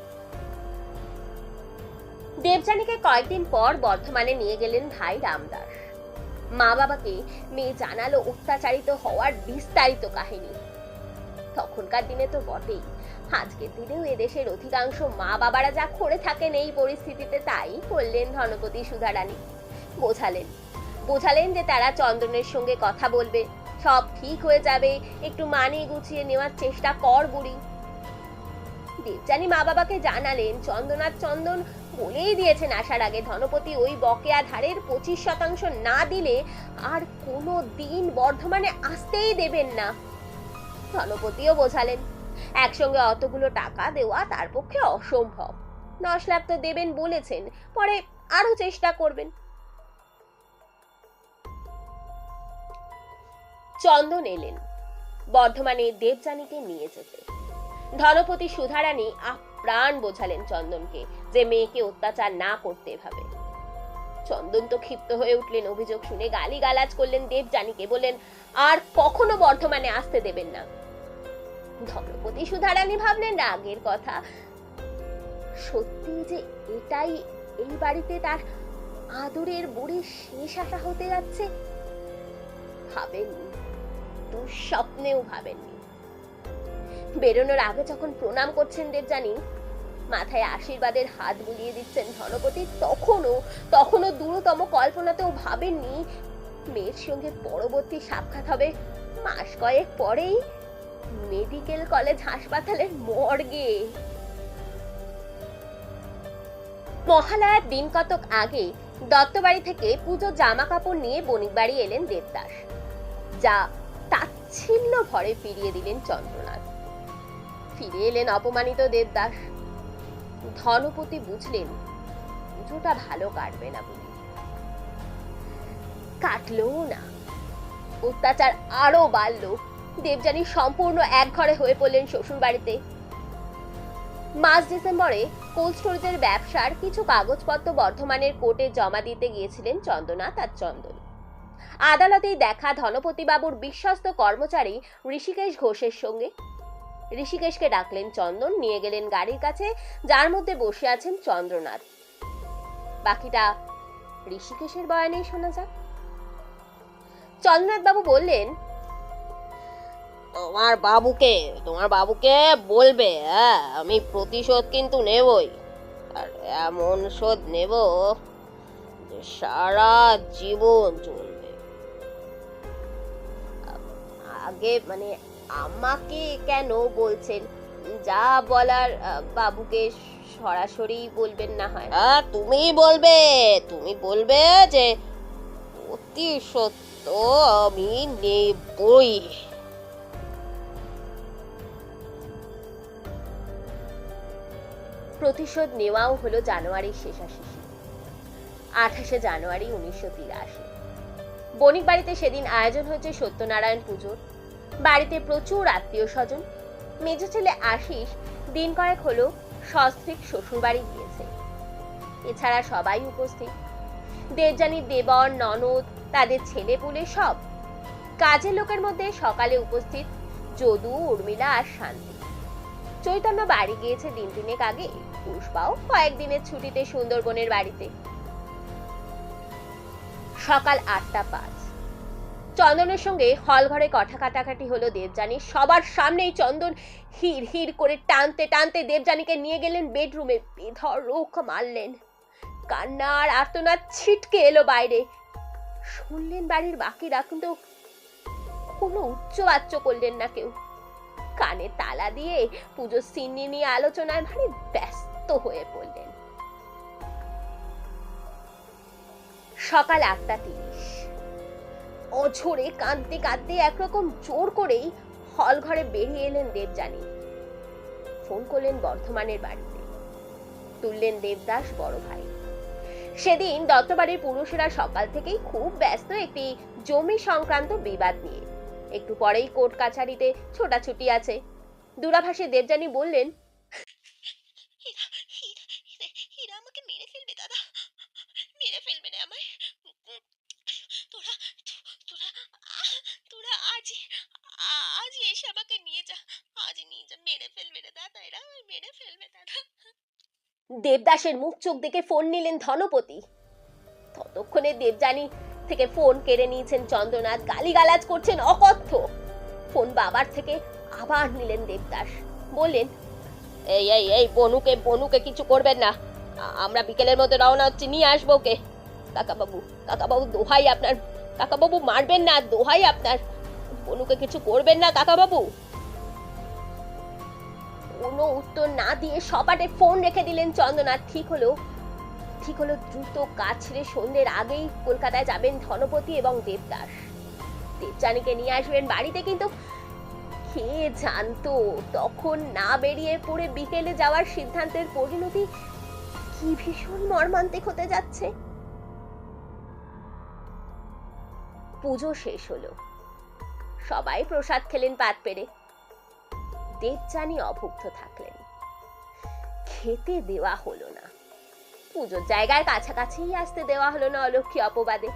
দেবযানীকে কয়েকদিন পর বর্ধমানে নিয়ে গেলেন ভাই রামদাস। মা বাবাকে মেয়ে জানালো অত্যাচারিত হওয়ার বিস্তারিত কাহিনী। তখনকার দিনে তো বটেই, আজকের দিনেও এদেশের অধিকাংশ মা বাবারা যা করে থাকেন এই পরিস্থিতিতে তাই করলেন ধনপতি সুধারানী। বোঝালেন যে তারা চন্দনের সঙ্গে কথা বলবে, সব ঠিক হয়ে যাবে, একটু মানিয়ে গুছিয়ে নেওয়ার চেষ্টা কর বুড়ি। দেবযানী মা বাবাকে জানালেন চন্দন বলেই দিয়েছেন আসার আগে ধনপতি ওই বকেয়া ধারের 25% না দিলে আর কোনো দিন বর্ধমানে আসতেই দেবেন না। ধনপতিও বোঝালেন একসঙ্গে অতগুলো টাকা দেওয়া তার পক্ষে অসম্ভব। 10 লাখ তো দেবেন বলেছেন, পরে আরো চেষ্টা করবেন। চন্দন এলেন বর্ধমানে দেবযানীকে নিয়ে যেতে। ধনপতি সুধারানী আপ্রাণ বোঝালেন চন্দনকে যে মেয়েকে অত্যাচার না করতে ভাবে। চন্দন তো ক্ষিপ্ত হয়ে উঠলেন, অভিযোগ শুনে গালিগালাজ করলেন দেবযানীকে, বলেন আর কখনো বর্ধমানে আসতে দেবেন না। ধনপতি সুধারানী ভাবলেন রাগের কথা, সত্যি যে এটাই এই বাড়িতে তার আদরের বুড়ির শেষ আশা হতে যাচ্ছে। ভাবেননি, দুঃস্বপ্নেও ভাবেননি। বেরোনোর আগে যখন প্রণাম করছেন দেবযানী, মাথায় আশীর্বাদের হাত বুলিয়ে দিচ্ছেন ধনপতি, তখনও দূরতম কল্পনাতেও ভাবেননি মেয়ের সঙ্গে পরবর্তী সাক্ষাৎ হবে মাস কয়েক পরেই মেডিকেল কলেজ হাসপাতালের মর্গে। মহালয়ার দিন কতক আগে দত্তবাড়ি থেকে পুজোর জামা কাপড় নিয়ে বণিক বাড়ি এলেন দেবদাস, যা তাচ্ছিল্য ভরে ফিরিয়ে দিলেন চন্দ্রনাথ। ফিরে এলেন অপমানিত দেবদাস। ধনপতি বুঝলেন পুজোটা ভালো কাটবে না বলে। কাটলো না, অত্যাচার আরো বাড়ল। দেবযানী সম্পূর্ণ এক ঘরে হয়ে পড়লেন শ্বশুর বাড়িতে। মাস ডিসেম্বরে কোল্ড স্টোরেজের ব্যবসার কিছু কাগজপত্র বর্ধমানের কোর্টে জমা দিতে গিয়েছিলেন চন্দ্রনাথ আর চন্দন। আদালতেই দেখা ধনপতি বাবুর বিশ্বস্ত কর্মচারী ঋষিকেশ ঘোষের সঙ্গে। ঋষিকেশকে ডাকলেন চন্দন, নিয়ে গেলেন গাড়ির কাছে, যার মধ্যে বসে আছেন চন্দ্রনাথ। বাকিটা ঋষিকেশের বয়ানেই শোনা যাক। চন্দ্রনাথ বাবু বললেন, তোমার বাবুকে বলবে, হ্যাঁ, আমি প্রতিশোধ কিন্তু নেবই, আর এমন শোধ নেব যে সারা জীবন চলবে। আগে মানে আমাকে কেন বলছেন? যা বলার বাবুকে সরাসরি বলবেন না হয়? হ্যাঁ, তুমি বলবে যে প্রতিশোধ তো আমি নেবই। প্রতিশোধ নেওয়াও হলো জানুয়ারির শেষাশেষি, 28শে জানুয়ারি 1983। বণিক বাড়িতে সেদিন আয়োজন হয়েছে সত্যনারায়ণ পুজোর। বাড়িতে প্রচুর আত্মীয় স্বজন। মেজ ছেলে আশিস দিন কয়েক হলো সস্ত্রীক শ্বশুর বাড়ি গিয়েছে। এছাড়া সবাই উপস্থিত, দেবযানীর দেবর, ননদ, তাদের ছেলে পুলে সব। কাজের লোকের মধ্যে সকালে উপস্থিত যদু, উর্মিলা আর শান্তি। চৈতন্য বাড়ি গিয়েছে দিন তিনেক আগে, পুষ্পাও কয়েকদিনের ছুটিতে সুন্দরবনের বাড়িতে। সকাল 8:05। চন্দনের সঙ্গে হল ঘরে কথা কাটাকাটি হলো দেবযানীর। সবার সামনেই চন্দন হির হির করে টানতে টানতে দেবযানীকে নিয়ে গেলেন বেডরুমে, বেধড়ক মারলেন। কান্নার আর্তনাদ ছিটকে এলো বাইরে। শুনলেন বাড়ির বাকিরা, কিন্তু কোনো উচ্চবাচ্য করলেন না কেউ। কানে তালা দিয়ে পুজোর সিন্নি নিয়ে আলোচনায় ভারী ব্যস্ত হয়ে পড়লেন। সকাল 8:30। অঝোরে কাঁদতে কাঁদতে একরকম জোর করেই হল ঘরে বেরিয়ে এলেন দেবযানী। ফোন করলেন বর্ধমানের বাড়িতে। তুললেন দেবদাস বড় ভাই। সেদিন দত্তবাড়ির পুরুষেরা সকাল থেকেই খুব ব্যস্ত একটি জমি সংক্রান্ত বিবাদ নিয়ে। একটু পরেই কোর্ট কাছারিতে ছোটাছুটি আছে। দূরাভাষে দেবযানী বললেন, হীরা আমাকে মেরে ফেলবে দাদা, মেরে ফেলবে রে আমায়। তোরা তোরা তোরা আজই এসে আমাকে নিয়ে যা, আজ নিয়ে যা, মেরে ফেলবে রে দাদা, এরা আমায় মেরে ফেলবে দাদা। দেবদাসের মুখ চোখ দেখে ফোন নিলেন ধনপতি। ততক্ষণে দেবযানী থেকে ফোন কেড়ে নিয়েছেন চন্দ্রনাথ, গালিগালাজ করছেন অকথ্য। ফোন বাবার থেকে আবার নিলেন দেবদাস, বললেন, এই এই এই বনুকে কিছু করবেন না, আমরা বিকেলের মধ্যে রওনা হচ্ছি, নিয়ে আসবো ওকে। কাকাবাবু দোহাই আপনার, কাকাবাবু মারবেন না, দোহাই আপনার, বনুকে কিছু করবেন না কাকাবাবু। কোনো উত্তর না দিয়ে সপাটে ফোন রেখে দিলেন চন্দ্রনাথ। ঠিক হলো দ্রুত কাজ ছেড়ে সন্ধ্যের আগেই কলকাতায় যাবেন ধনপতি এবং দেবদাস। দেবযানীকে নিয়ে আসবেন বাড়িতে, কিন্তু কে জানতো তখন না বেরিয়ে পড়ে বিকেলে যাওয়ার সিদ্ধান্তের পরিণতি কি ভীষণ মর্মান্তিক হতে যাচ্ছে। পুজো শেষ হলো, সবাই প্রসাদ খেলেন পাত পেরে। দেবযানী অভুক্ত থাকলেন, খেতে দেওয়া হলো না। পুজোর জায়গার কাছাকাছি আসতে দেওয়া হলো না অলক্ষ্মী অপবাদে।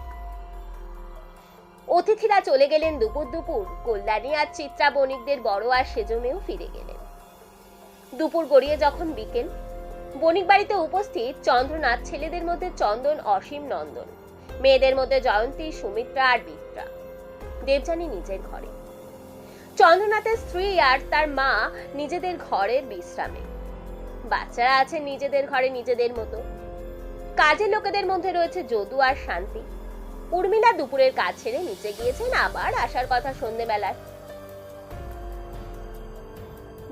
অতিথিরা চলে গেলেন দুপুর। কল্যাণী আর চিত্রা বণিকদের বড় আর সেজমেও ফিরে গেলেন। দুপুর গড়িয়ে যখন বিকেল, বণিক বাড়িতে উপস্থিত চন্দ্রনাথ, ছেলেদের মধ্যে চন্দন, অসীম, নন্দন, মেয়েদের মধ্যে জয়ন্তী, সুমিত্রা আর বিত্রা। দেবযানী নিজের ঘরে, চন্দ্রনাথের স্ত্রী আর তার মা নিজেদের ঘরের বিশ্রামে। বাচ্চারা আছে নিজেদের ঘরে নিজেদের মতো। কাজের লোকেদের মধ্যে রয়েছে যদু আর শান্তি। উর্মিলা দুপুরের কাজ ছেড়ে নিচে গিয়েছেন, আবার আসার কথা সন্ধ্যেবেলায়।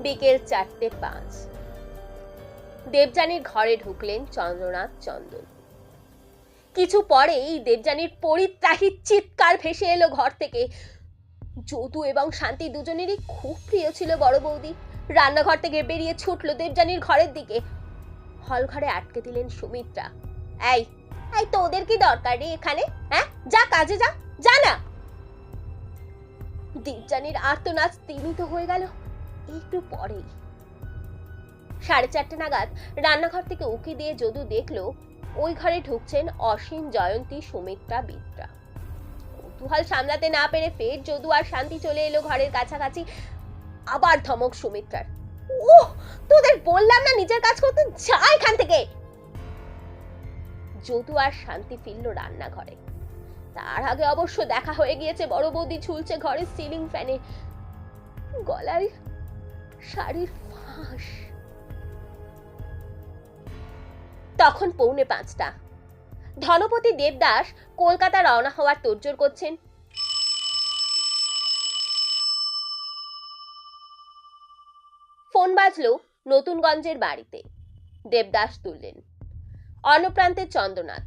বিকেল 4:05। দেবযানীর ঘরে ঢুকলেন চন্দ্রনাথ, চন্দন। কিছু পরেই দেবযানীর পরিত্রাহী চিৎকার ভেসে এলো ঘর থেকে। যদু এবং শান্তি দুজনেরই খুব প্রিয় ছিল বড় বৌদি। রান্নাঘর থেকে বেরিয়ে ছুটলো দেবযানীর ঘরের দিকে। হল ঘরে আটকে দিলেন সুমিত্রা। এই এই তোদের কি দরকার রে এখানে? হ্যাঁ, যা কাজে যা না। দেবযানীর আর্তনাদ স্তিমিত হয়ে গেল একটু পরেই। 4:30 নাগাদ রান্নাঘর থেকে উকি দিয়ে যদু দেখলো ওই ঘরে ঢুকছেন অসীম, জয়ন্তী, সুমিত্রা, বিত্রা। কৌতূহল সামলাতে না পেরে ফের যদু আর শান্তি চলে এলো ঘরের কাছাকাছি। আবার ধমক সুমিত্রার, ওহ, তোদের বললাম না নিজের কাজ করতে, যা এখান থেকে। যদু আর শান্তি ফিরল রান্নাঘরে। তার আগে অবশ্য দেখা হয়ে গিয়েছে বড় বৌদি ঝুলছে ঘরের সিলিং ফ্যানে, গলায় শাড়ির ফাঁস। তখন 4:45। ধনপতি দেবদাস কলকাতা রওনা হওয়ার তোড়জোড় করছেন। ফোন বাজলো নতুনগঞ্জের বাড়িতে। দেবদাস তুললেন। অন্যপ্রান্তে চন্দ্রনাথ।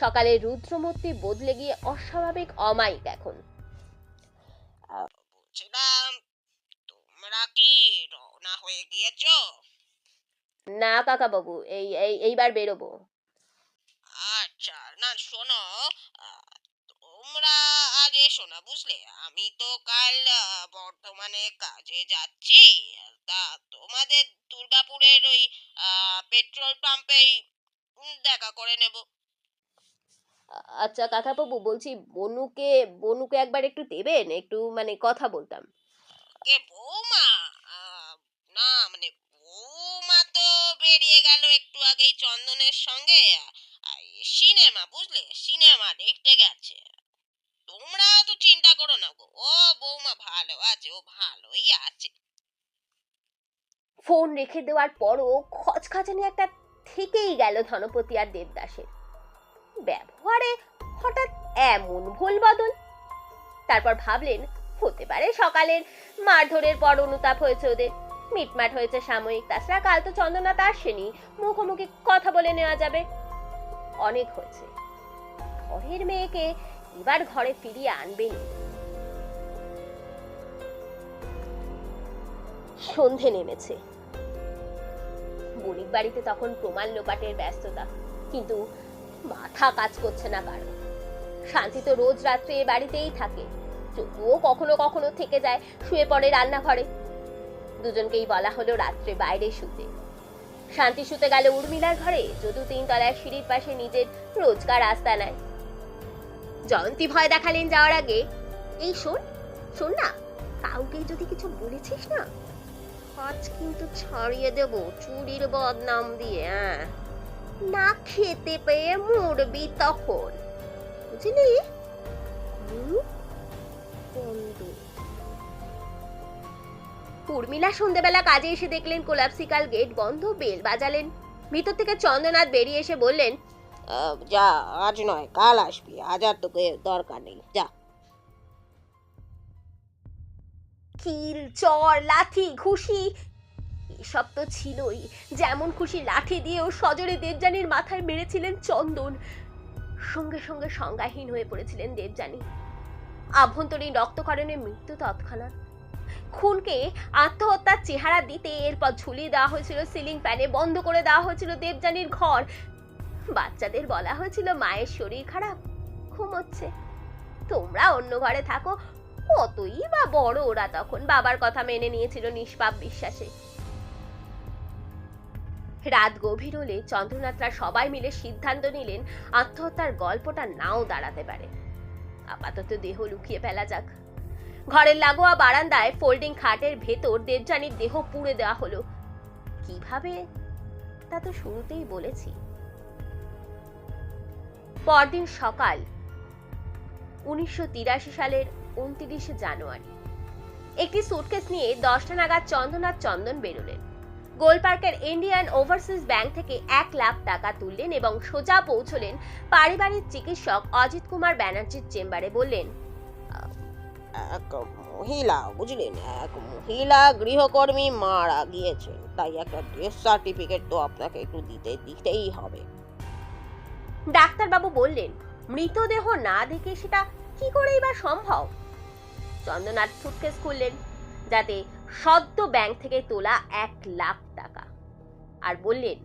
সকালে রুদ্রমূর্তি বদলে গিয়ে অস্বাভাবিক অমায়িক এখন। বলছিলাম, তোমরা কি রওনা হয়ে গিয়েছো? না কাকা বাবু, এইবার বেরোবো। আচ্ছা, না শোনো, তোমরা আজ এসো না বুঝলে, আমি তো কাল বর্ধমানে কাজে যাচ্ছি। তা তোমাদের দুর্গাপুরের ওই পেট্রোল পাম্পেই দেখা করে নেব। আচ্ছা কাকা বাবু, বলছি বনুকে একবার একটু দেবেন, একটু মানে কথা বলতাম। কে বৌমা? না মানে বৌমা তো বেরিয়ে গেল একটু আগেই চন্দনের সঙ্গে সিনেমা, বুঝলে, সিনেমা দেখতে গেছে। তোমরাও তো চিন্তা করো না গো, ও বৌমা ভালো আছে, ও ভালোই আছে। ফোন রেখে দেওয়ার পরও খচখাচানি একটা থেকেই গেল ধনপতি আর দেবদাসের ব্যবহারে। হঠাৎ এমন ভুল বদল। তারপর ভাবলেন, হতে পারে সকালের মারধরের পর অনুতাপ হয়েছে ওদের, মিটমাট হয়েছে সাময়িক। তাছাড়া কাল তো চন্দনাথ আসেনি, মুখোমুখি কথা বলে নেওয়া যাবে। অনেক হয়েছে, ঘরের মেয়েকে এবার ঘরে ফিরিয়ে আনবেন। সন্ধে নেমেছে। বণিক বাড়িতে তখন প্রমাণ লোপাটের ব্যস্ততা, কিন্তু মাথা কাজ করছে না কারো। শান্তি তো রোজ রাত্রে এ বাড়িতেই থাকে, যদিও কখনো কখনো থেকে যায় শুয়ে পড়ে রান্নাঘরে। দুজনকেই বলা হলো রাত্রে বাইরে শুতে। শান্তি শুতে গেল উর্মিলার ঘরে, যদু 3 তলার সিঁড়ির পাশে নিজের রোজকার আস্তানায়। জয়ন্তী ভয় দেখালেন যাওয়ার আগে, এই শোন শোন না, কাউকে যদি কিছু বলেছিস না, আজ কিন্তু ছাড়িয়ে দেব চুরির বদনাম দিয়ে। না খেতে পেয়ে মরবি তখন, বুঝলি? উর্মিলা সন্ধ্যেবেলা কাজে এসে দেখলেন কোলাপসিকাল গেট বন্ধ, বেল বাজালেন। ভিতর থেকে চন্দ্রনাথ বেরিয়ে এসে বললেন, যা, আজ নয় কাল আসবি, আজ আর তোকে দরকার নেই, যা। কিল, চর, লাঠি, ঘুষি এসব তো ছিলই। যেমন খুশি লাঠি দিয়েও সজোরে দেবযানীর মাথায় মেরেছিলেন চন্দন। সঙ্গে সঙ্গে সংজ্ঞাহীন হয়ে পড়েছিলেন দেবযানী। আভ্যন্তরীণ রক্তক্ষরণে মৃত্যু তৎক্ষণাৎ। খুনকে আত্মহত্যার চেহারা দিতে এরপর ঝুলিয়ে দেওয়া হয়েছিল সিলিং ফ্যানে, বন্ধ করে দেওয়া হয়েছিল দেবযানীর ঘর। বাচ্চাদের বলা হয়েছিল মায়ের শরীর খারাপ, ঘুমোচ্ছে, তোমরা অন্য ঘরে থাকো। কতই বা বড় ওরা তখন, বাবার কথা মেনে নিয়েছিল নিষ্পাপ বিশ্বাসে। রাত গভীর হলে চন্দ্রনাথরা সবাই মিলে সিদ্ধান্ত নিলেন আত্মহত্যার গল্পটা নাও দাঁড়াতে পারে। আপাতত দেহ লুকিয়ে ফেলা যাক। ঘরের লাগোয়া বারান্দায় ফোল্ডিং খাটের ভেতর দেবযানীর দেহ পুড়ে দেওয়া হলো। কিভাবে তা তো শুরুতেই বলেছি। পরদিন সকাল 1983 সালের 29 জানুয়ারি। একটি সুটকেস নিয়ে 10টা নাগাদ চন্দ্রনাথ চন্দন বেরোলেন। গোলপার্কের ইন্ডিয়ান ওভারসিজ ব্যাংক থেকে 1 লাখ টাকা তুললেন এবং সোজা পৌঁছলেন পারিবারিক চিকিৎসক অজিত কুমার ব্যানার্জির চেম্বারে। বললেন, এক মহিলা, বুঝলেন, এক মহিলা গৃহকর্মী মারা গিয়েছেন, তাই একটা ডেথ সার্টিফিকেট তো আপনাকে একটু দিতেই হবে। ডাক্তারবাবু বললেন, মৃতদেহ না দেখে সেটা কি করেই বা সম্ভব? চন্দ্রনাথ সুটকেস খুললেন, যাতে সদ্য ব্যাংক থেকে তোলা 1 লাখ টাকা, আর বললেন,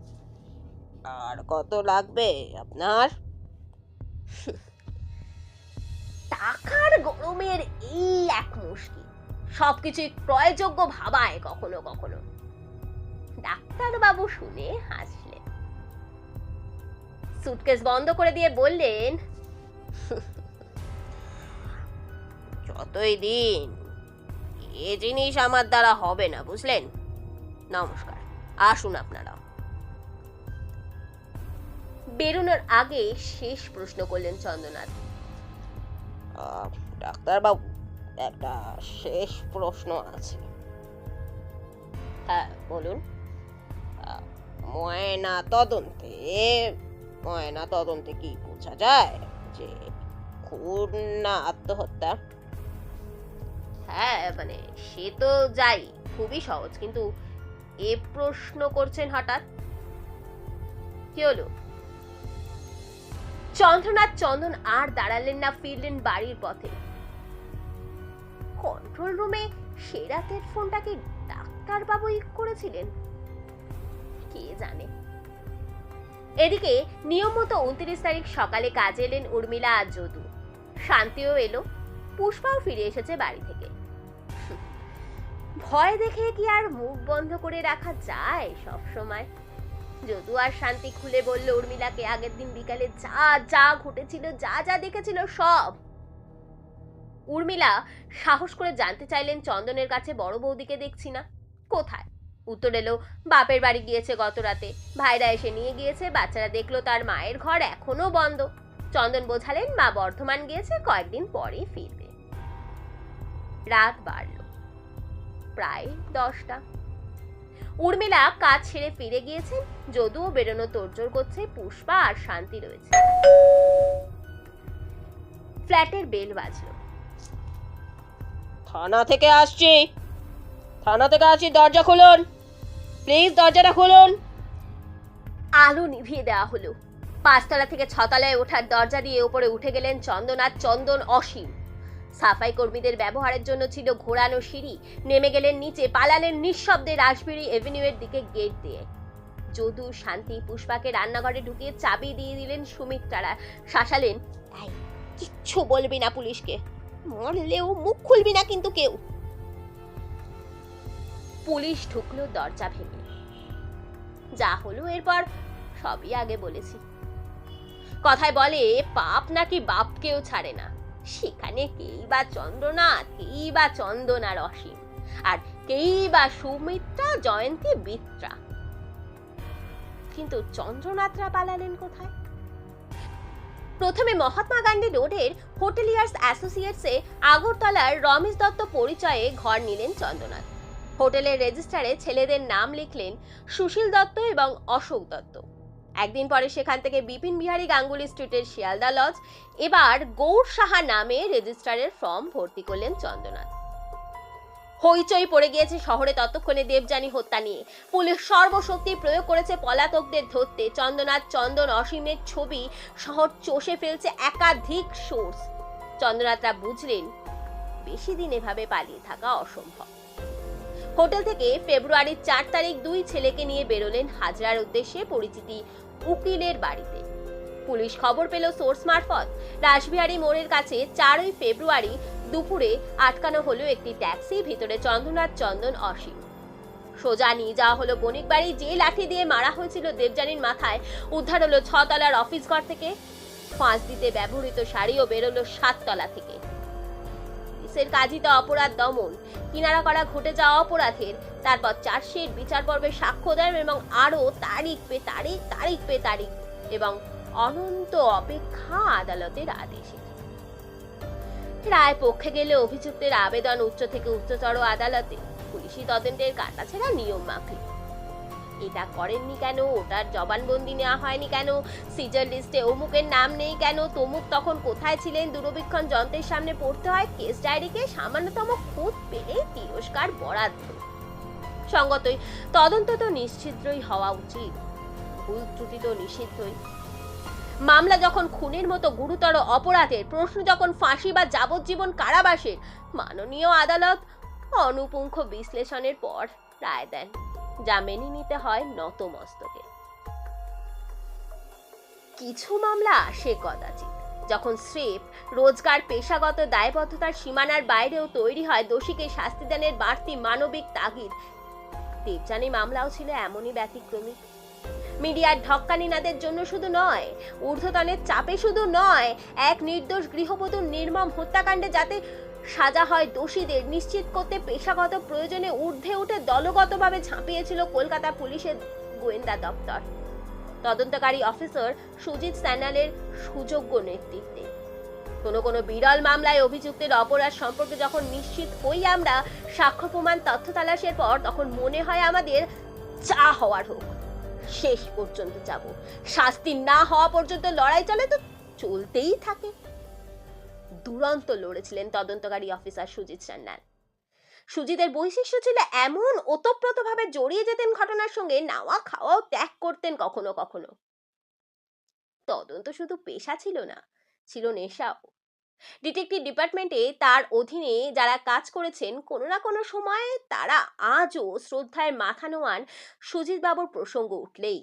আর কত লাগবে আপনার? টাকার গরমের এই এক মুশকিল, সবকিছুই ক্রয়যোগ্য ভাবায় কখনো কখনো। ডাক্তারবাবু শুনে হাসলেন। সুটকেস বন্ধ করে দিয়ে বললেন, যতই দিন এ জিনিস আমার দ্বারা হবে না, বুঝলেন। নমস্কার, আসুন আপনারা। বেরোনোর আগে শেষ প্রশ্ন করলেন চন্দ্রনাথ। ডাক্তারবাবু, একটা শেষ প্রশ্ন আছে। হ্যাঁ বলুন। ময়না তদন্তে কি বোঝা যায় যে খুন না আত্মহত্যা? হ্যাঁ মানে সে তো যাই, খুবই সহজ, কিন্তু এ প্রশ্ন করছেন হঠাৎ, কি হলো? চন্দ্রনাথ চন্দন আর দাঁড়ালেন না, ফিরলেন বাড়ির পথে। কন্ট্রোল রুমে সে রাতের ফোনটা কি ডাক্তারবাবুই করেছিলেন? কে জানে। এদিকে নিয়ম মতো 29 তারিখ সকালে কাজে এলেন উর্মিলা আর যদু। শান্তিও এলো, পুষ্পাও ফিরে এসেছে বাড়ি থেকে। ভয় দেখে কি আর মুখ বন্ধ করে রাখা যায় সব সময়? যদু আর শান্তি খুলে বলল উর্মিলাকে আগের দিন বিকালে যা যা ঘটেছিল, যা যা দেখেছিল সব। উর্মিলা সাহস করে জানতে চাইলেন চন্দনের কাছে বড় বৌদিকে দেখছি না, কোথায়? উত্তর এলো বাপের বাড়ি গিয়েছে গত রাতে, ভাইরা এসে নিয়ে গিয়েছে, বাচ্চারা দেখলো তার মায়ের ঘর এখনো বন্ধ। চন্দন বোঝালেন মা বর্ধমান গিয়েছে, কয়েকদিন পরেই ফিরবে। রাত বাড়ল, প্রায় 10টা। উর্মিলা কাজ ছেড়ে ফিরে গিয়েছেন, যদুও বেরোনো তোড়জোড় করছে, পুষ্পা আর শান্তি রয়েছে। ফ্ল্যাটের বেল বাজলো। থানা থেকে আসছি, দরজা খুলুন প্লিজ, দরজাটা খুলুন। আলো নিভিয়ে দেওয়া হলো। 5তলা থেকে 6তলায় ওঠার দরজা দিয়ে উপরে উঠে গেলেন চন্দন আর চন্দন অসীম। সাফাই কর্মীদের ব্যবহারের জন্য ছিল ঘোরানো সিঁড়ি। নেমে গেলেন নিচে, পালালেন নিঃশব্দে রাসবেরি এভিনিউয়ের দিকে গেট দিয়ে। যদু, শান্তি, পুষ্পাকে রান্নাঘরে ঢুকিয়ে চাবি দিয়ে দিলেন সুমিত্রারা। শাসালেন, এই কিচ্ছু বলবি না পুলিশকে, মরলেও মুখ খুলবি না কিন্তু কেউ। পুলিশ ঢুকলো দরজা ভেঙে। যা হলো এরপর সবই আগে বলেছি। কথায় বলে পাপ নাকি বাপকেও ছাড়ে না। সেখানে কেই বা চন্দ্রনাথ, কেই বা চন্দন আর অসীম, আর কেই বা সুমিত্রা, জয়ন্তী, বিত্রা। কিন্তু চন্দ্রনাথরা পালালেন কোথায়? প্রথমে মহাত্মা গান্ধী রোডের হোটেলিয়ার্স অ্যাসোসিয়েটসে আগরতলার রমেশ দত্ত পরিচয়ে ঘর নিলেন চন্দ্রনাথ। হোটেলের রেজিস্টারে ছেলেদের নাম লিখলেন সুশীল দত্ত এবং অশোক দত্ত। একদিন পরে সেখান থেকে বিপিন বিহারী গাঙ্গুলি স্ট্রিটের শিয়ালদা লজ, এবার গৌর সাহা নামে রেজিস্ট্রারের ফর্ম ভর্তি করলেন চন্দ্রনাথ। হইচই পড়ে গিয়েছে শহরে ততক্ষণে দেবযানী হত্যা নিয়ে। পুলিশ সর্বশক্তি প্রয়োগ করেছে পলাতকদের ধরতে। চন্দ্রনাথ, চন্দন, অসীমের ছবি শহর চষে ফেলছে একাধিক সোর্স। চন্দ্রনাথরা বুঝলেন বেশি দিন এভাবে পালিয়ে থাকা অসম্ভব। হোটেল থেকে ফেব্রুয়ারির 4 তারিখ 2 ছেলেকে নিয়ে বেরোলেন হাজরার উদ্দেশ্যে পরিচিতি উকিলের বাড়িতে। পুলিশ খবর পেল সোর্স মারফত। রাসবিহারী মোড়ের কাছে 4 ফেব্রুয়ারি দুপুরে আটকানো হলো একটি ট্যাক্সি, ভিতরে চন্দ্রনাথ, চন্দন, অসীম। সোজা নিয়ে যাওয়া হলো বণিক বাড়ি। যে লাঠি দিয়ে মারা হয়েছিল দেবযানীর মাথায় উদ্ধার হলো 6 তলার অফিস ঘর থেকে। ফাঁস দিতে ব্যবহৃত শাড়িও বেরোলো 7 তলা থেকে। পুলিশের কাজই তো অপরাধ দমন, কিনারা করা ঘটে যাওয়া অপরাধের। তারপর চার্জশিট, বিচার পর্বে সাক্ষ্যদান এবং আরো তারিখ পে তারিখ এবং অনন্ত অপেক্ষা আদালতের আদেশে। রায় পক্ষে গেলে অভিযুক্তের আবেদন উচ্চ থেকে উচ্চতর আদালতে। পুলিশি তদন্তের কাটাছেড়া নিয়ম মাফিক। এটা করেননি কেন, ওটার জবানবন্দি নেওয়া হয়নি কেন, সিজার লিস্টে অমুকের নাম নেই কেন, তমুক তখন কোথায় ছিলেন, দূরবীক্ষণ যন্ত্রের সামনে পড়তে হয় কেস ডায়েরিকে সামান্যতম খুঁত পেলেই তিরস্কার বরাদ্দ। সঙ্গতই তদন্ত তো নিশ্চিদ্রই হওয়া উচিত, ভুল ত্রুটি তো নিষিদ্ধই। মামলা যখন খুনের মতো গুরুতর অপরাধের, প্রশ্ন যখন ফাঁসি বা যাবজ্জীবন কারাবাসের, মাননীয় আদালত অনুপুঙ্খ বিশ্লেষণের পর রায় দেন, যা মেনে নিতে হয় নতমস্তকে। কিছু মামলা আসে কদাচিৎ, যখন স্রেফ রোজগার, পেশাগত দায়বদ্ধতার সীমানার বাইরেও তৈরি হয় দোষীকে শাস্তিদানের বাড়তি মানবিক তাগিদ। দেবযানী মামলাও ছিল এমনই ব্যতিক্রমী। মিডিয়ার ঢক্কানিনাদের জন্য শুধু নয়, ঊর্ধ্বতনের চাপে শুধু নয়, এক নির্দোষ গৃহবধূর নির্মম হত্যাকাণ্ডে যাতে সাজা হয় দোষীদের নিশ্চিত করতে পেশাগত প্রয়োজনে ঊর্ধ্বে উঠে দলগতভাবে ঝাঁপিয়েছিল কলকাতা পুলিশের গোয়েন্দা দপ্তর। তদন্তকারী অফিসার সুজিত স্যানালের সুযোগ্য নেতৃত্বে কোনো বিরল মামলায় অভিযুক্তের অপরাধ সম্পর্কে যখন নিশ্চিত হই আমরা সাক্ষ্য প্রমাণ তথ্য তালাশের পর, তখন মনে হয় আমাদের যা হওয়ার হোক, শেষ পর্যন্ত যাব। শাস্তি না হওয়া পর্যন্ত লড়াই চলে তো চলতেই থাকে। দুরন্ত লড়েছিলেন তদন্তকারী অফিসার সুজিত সান্যাল। সুজিতের বৈশিষ্ট্য ছিল এমন, ওতপ্রোতভাবে জড়িয়ে যেতেন ঘটনার সঙ্গে, নাওয়া খাওয়াও ত্যাগ করতেন কখনো কখনো। তদন্ত শুধু পেশা ছিল না, ছিল নেশাও। ডিটেকটিভ ডিপার্টমেন্টে তার অধীনে যারা কাজ করেছেন কোনো না কোনো সময় তারা আজও শ্রদ্ধায় মাথা নোয়ান সুজিত বাবুর প্রসঙ্গ উঠলেই।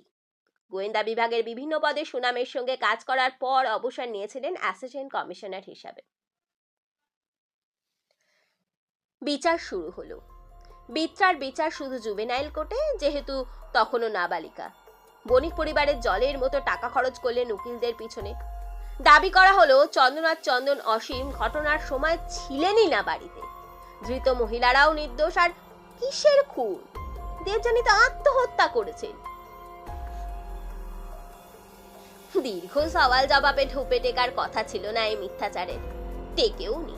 গোয়েন্দা বিভাগের বিভিন্ন পদে সুনামের সঙ্গে কাজ করার পর অবসর নিয়েছিলেন অ্যাসিস্ট্যান্ট কমিশনার হিসাবে। বিচার শুরু হলো। বিত্রার বিচার শুধু জুভেনাইল কোর্টে, যেহেতু তখনও নাবালিকা। বণিক পরিবারের জলের মতো টাকা খরচ করলেন উকিলদের পিছনে। দাবি করা হলো চন্দ্রনাথ চন্দন অসীম ঘটনার সময় ছিলেনই না বাড়িতে। ধৃত মহিলারাও নির্দোষ। আর কিসের খুন? দেবযানী তো আত্মহত্যা করেছেন। দীর্ঘ সওয়াল জবাবে ঢোপে টেকার কথা ছিল না এই মিথ্যাচারের, টেকেও নি।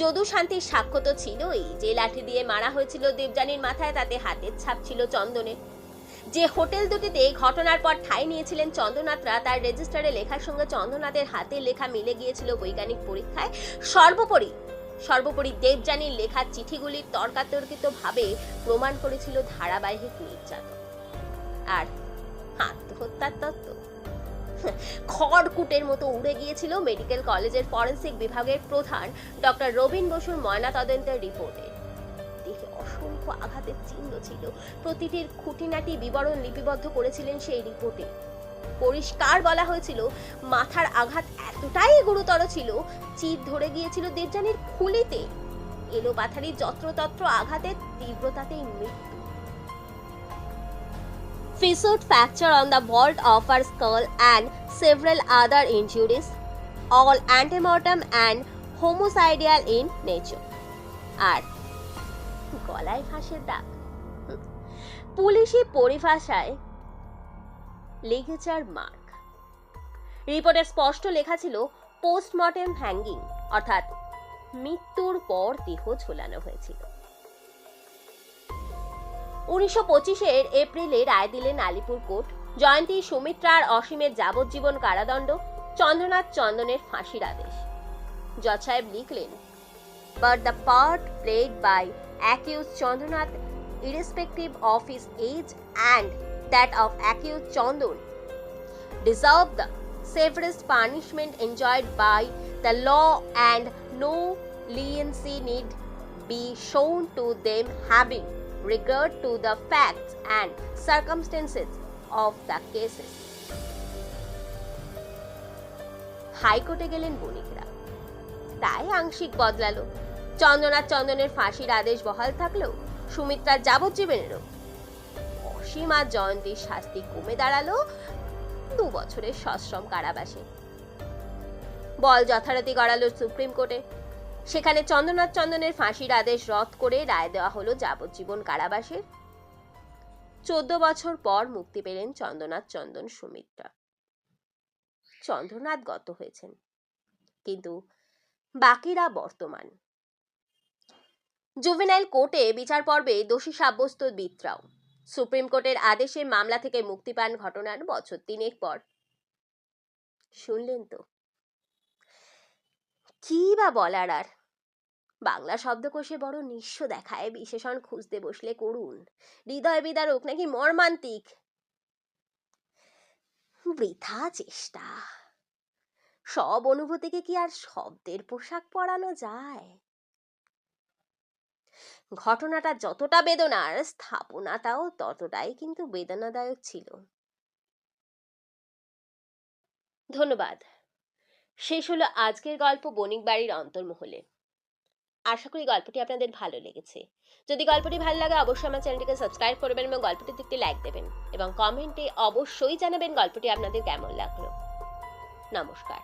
যদু শান্তির সাক্ষ্য তো ছিলই। যে লাঠি দিয়ে মারা হয়েছিল দেবযানীর মাথায়, তাতে হাতের ছাপ ছিল চন্দনের। যে হোটেল দুটিতে ঘটনার পর ঠাঁই নিয়েছিলেন চন্দ্রনাথরা, তার রেজিস্টারে লেখার সঙ্গে চন্দ্রনাথের হাতের লেখা মিলে গিয়েছিল বৈজ্ঞানিক পরীক্ষায়। সর্বোপরি দেবযানীর লেখা চিঠিগুলির তর্কাতর্কিত ভাবে প্রমাণ করেছিল ধারাবাহিক নির্যাতন। আর আত্মহত্যার তত্ত্ব খড়কুটের মতো উড়ে গিয়েছিল মেডিকেল কলেজের ফরেন্সিক বিভাগের প্রধান ডক্টর রবীন বসুর ময়নাতদন্তের রিপোর্টে। দেহে অসংখ্য আঘাতের চিহ্ন ছিল। প্রতিটির খুঁটিনাটি বিবরণ লিপিবদ্ধ করেছিলেন সেই রিপোর্টে। পরিষ্কার বলা হয়েছিল মাথার আঘাত এতটাই গুরুতর ছিল, চির ধরে গিয়েছিল দেবযানীর খুলিতে। এলোপাথারি যত্রতত্র আঘাতের তীব্রতাতেই মৃত্যু। Fissured fracture on the vault of her skull and several other injuries, all antemortem and homicidal in nature. আর গলায় ফাঁসের দাগ, পুলিশি পরিভাষায় লিগেচার মার্ক। রিপোর্টে স্পষ্ট লেখা ছিল পোস্টমর্টেম হ্যাঙ্গিং, অর্থাৎ মৃত্যুর পর দেহ ঝোলানো হয়েছিল। 1925 এপ্রিলে রায় দিলেন আলিপুর কোর্ট। জয়ন্তী, সুমিত্রা আর অসীমের যাবজ্জীবন কারাদণ্ড, চন্দ্রনাথ চন্দনের ফাঁসির আদেশ। জজ সাহেব লিখলেন, but the part played by accused Chandranath, irrespective of his age and that of accused Chandan, deserve the severest punishment enjoyed by the law and no leniency need be shown to them, having regard to the facts and circumstances of the cases. হাইকোর্টে গেলেন বণিকরা, তাই আংশিক বদলালো। চন্দ্রনাথ চন্দনের ফাঁসির আদেশ বহাল থাকলেও সুমিত্রার যাবজ্জীবনেরও। অসীম আর জয়ন্তীর শাস্তি কমে দাঁড়ালো 2 বছরের সশ্রম কারাবাসে। বল যথারীতি গড়ালো সুপ্রিম কোর্টে। সেখানে চন্দ্রনাথ চন্দনের ফাঁসির আদেশ রদ করে রায় দেওয়া হলো যাবজ্জীবন কারাবাসের। 14 বছর পর মুক্তি পেলেন চন্দ্রনাথ চন্দন, সুমিত্রা। চন্দ্রনাথ গত হয়েছেন, কিন্তু বাকিরা বর্তমান। জুভেনাইল কোর্টে বিচার পর্বে দোষী সাব্যস্ত বিত্রাও। সুপ্রিম কোর্টের আদেশে মামলা থেকে মুক্তি পান ঘটনার বছর 3 পর। শুনলেন তো, কি বা বলার আর। বাংলা শব্দকোষে বড় নিঃস্ব দেখায় বিশেষণ খুঁজতে বসলে করুন। হৃদয় বিদারক নাকি মর্মান্তিক, বৃথা চেষ্টা। সব অনুভূতিকে কি আর শব্দের পোশাক পরানো যায়? ঘটনাটা যতটা বেদনার, স্থাপনাটাও ততটাই কিন্তু বেদনাদায়ক ছিল। ধন্যবাদ। শেষ হলো আজকের গল্প বণিক বাড়ির অন্তর্মহলে। আশা করি গল্পটি আপনাদের ভালো লেগেছে। যদি গল্পটি ভালো লাগে অবশ্যই আমার চ্যানেলটিকে সাবস্ক্রাইব করবেন এবং গল্পটিতে একটি লাইক দেবেন এবং কমেন্টে অবশ্যই জানাবেন গল্পটি আপনাদের কেমন লাগলো। নমস্কার।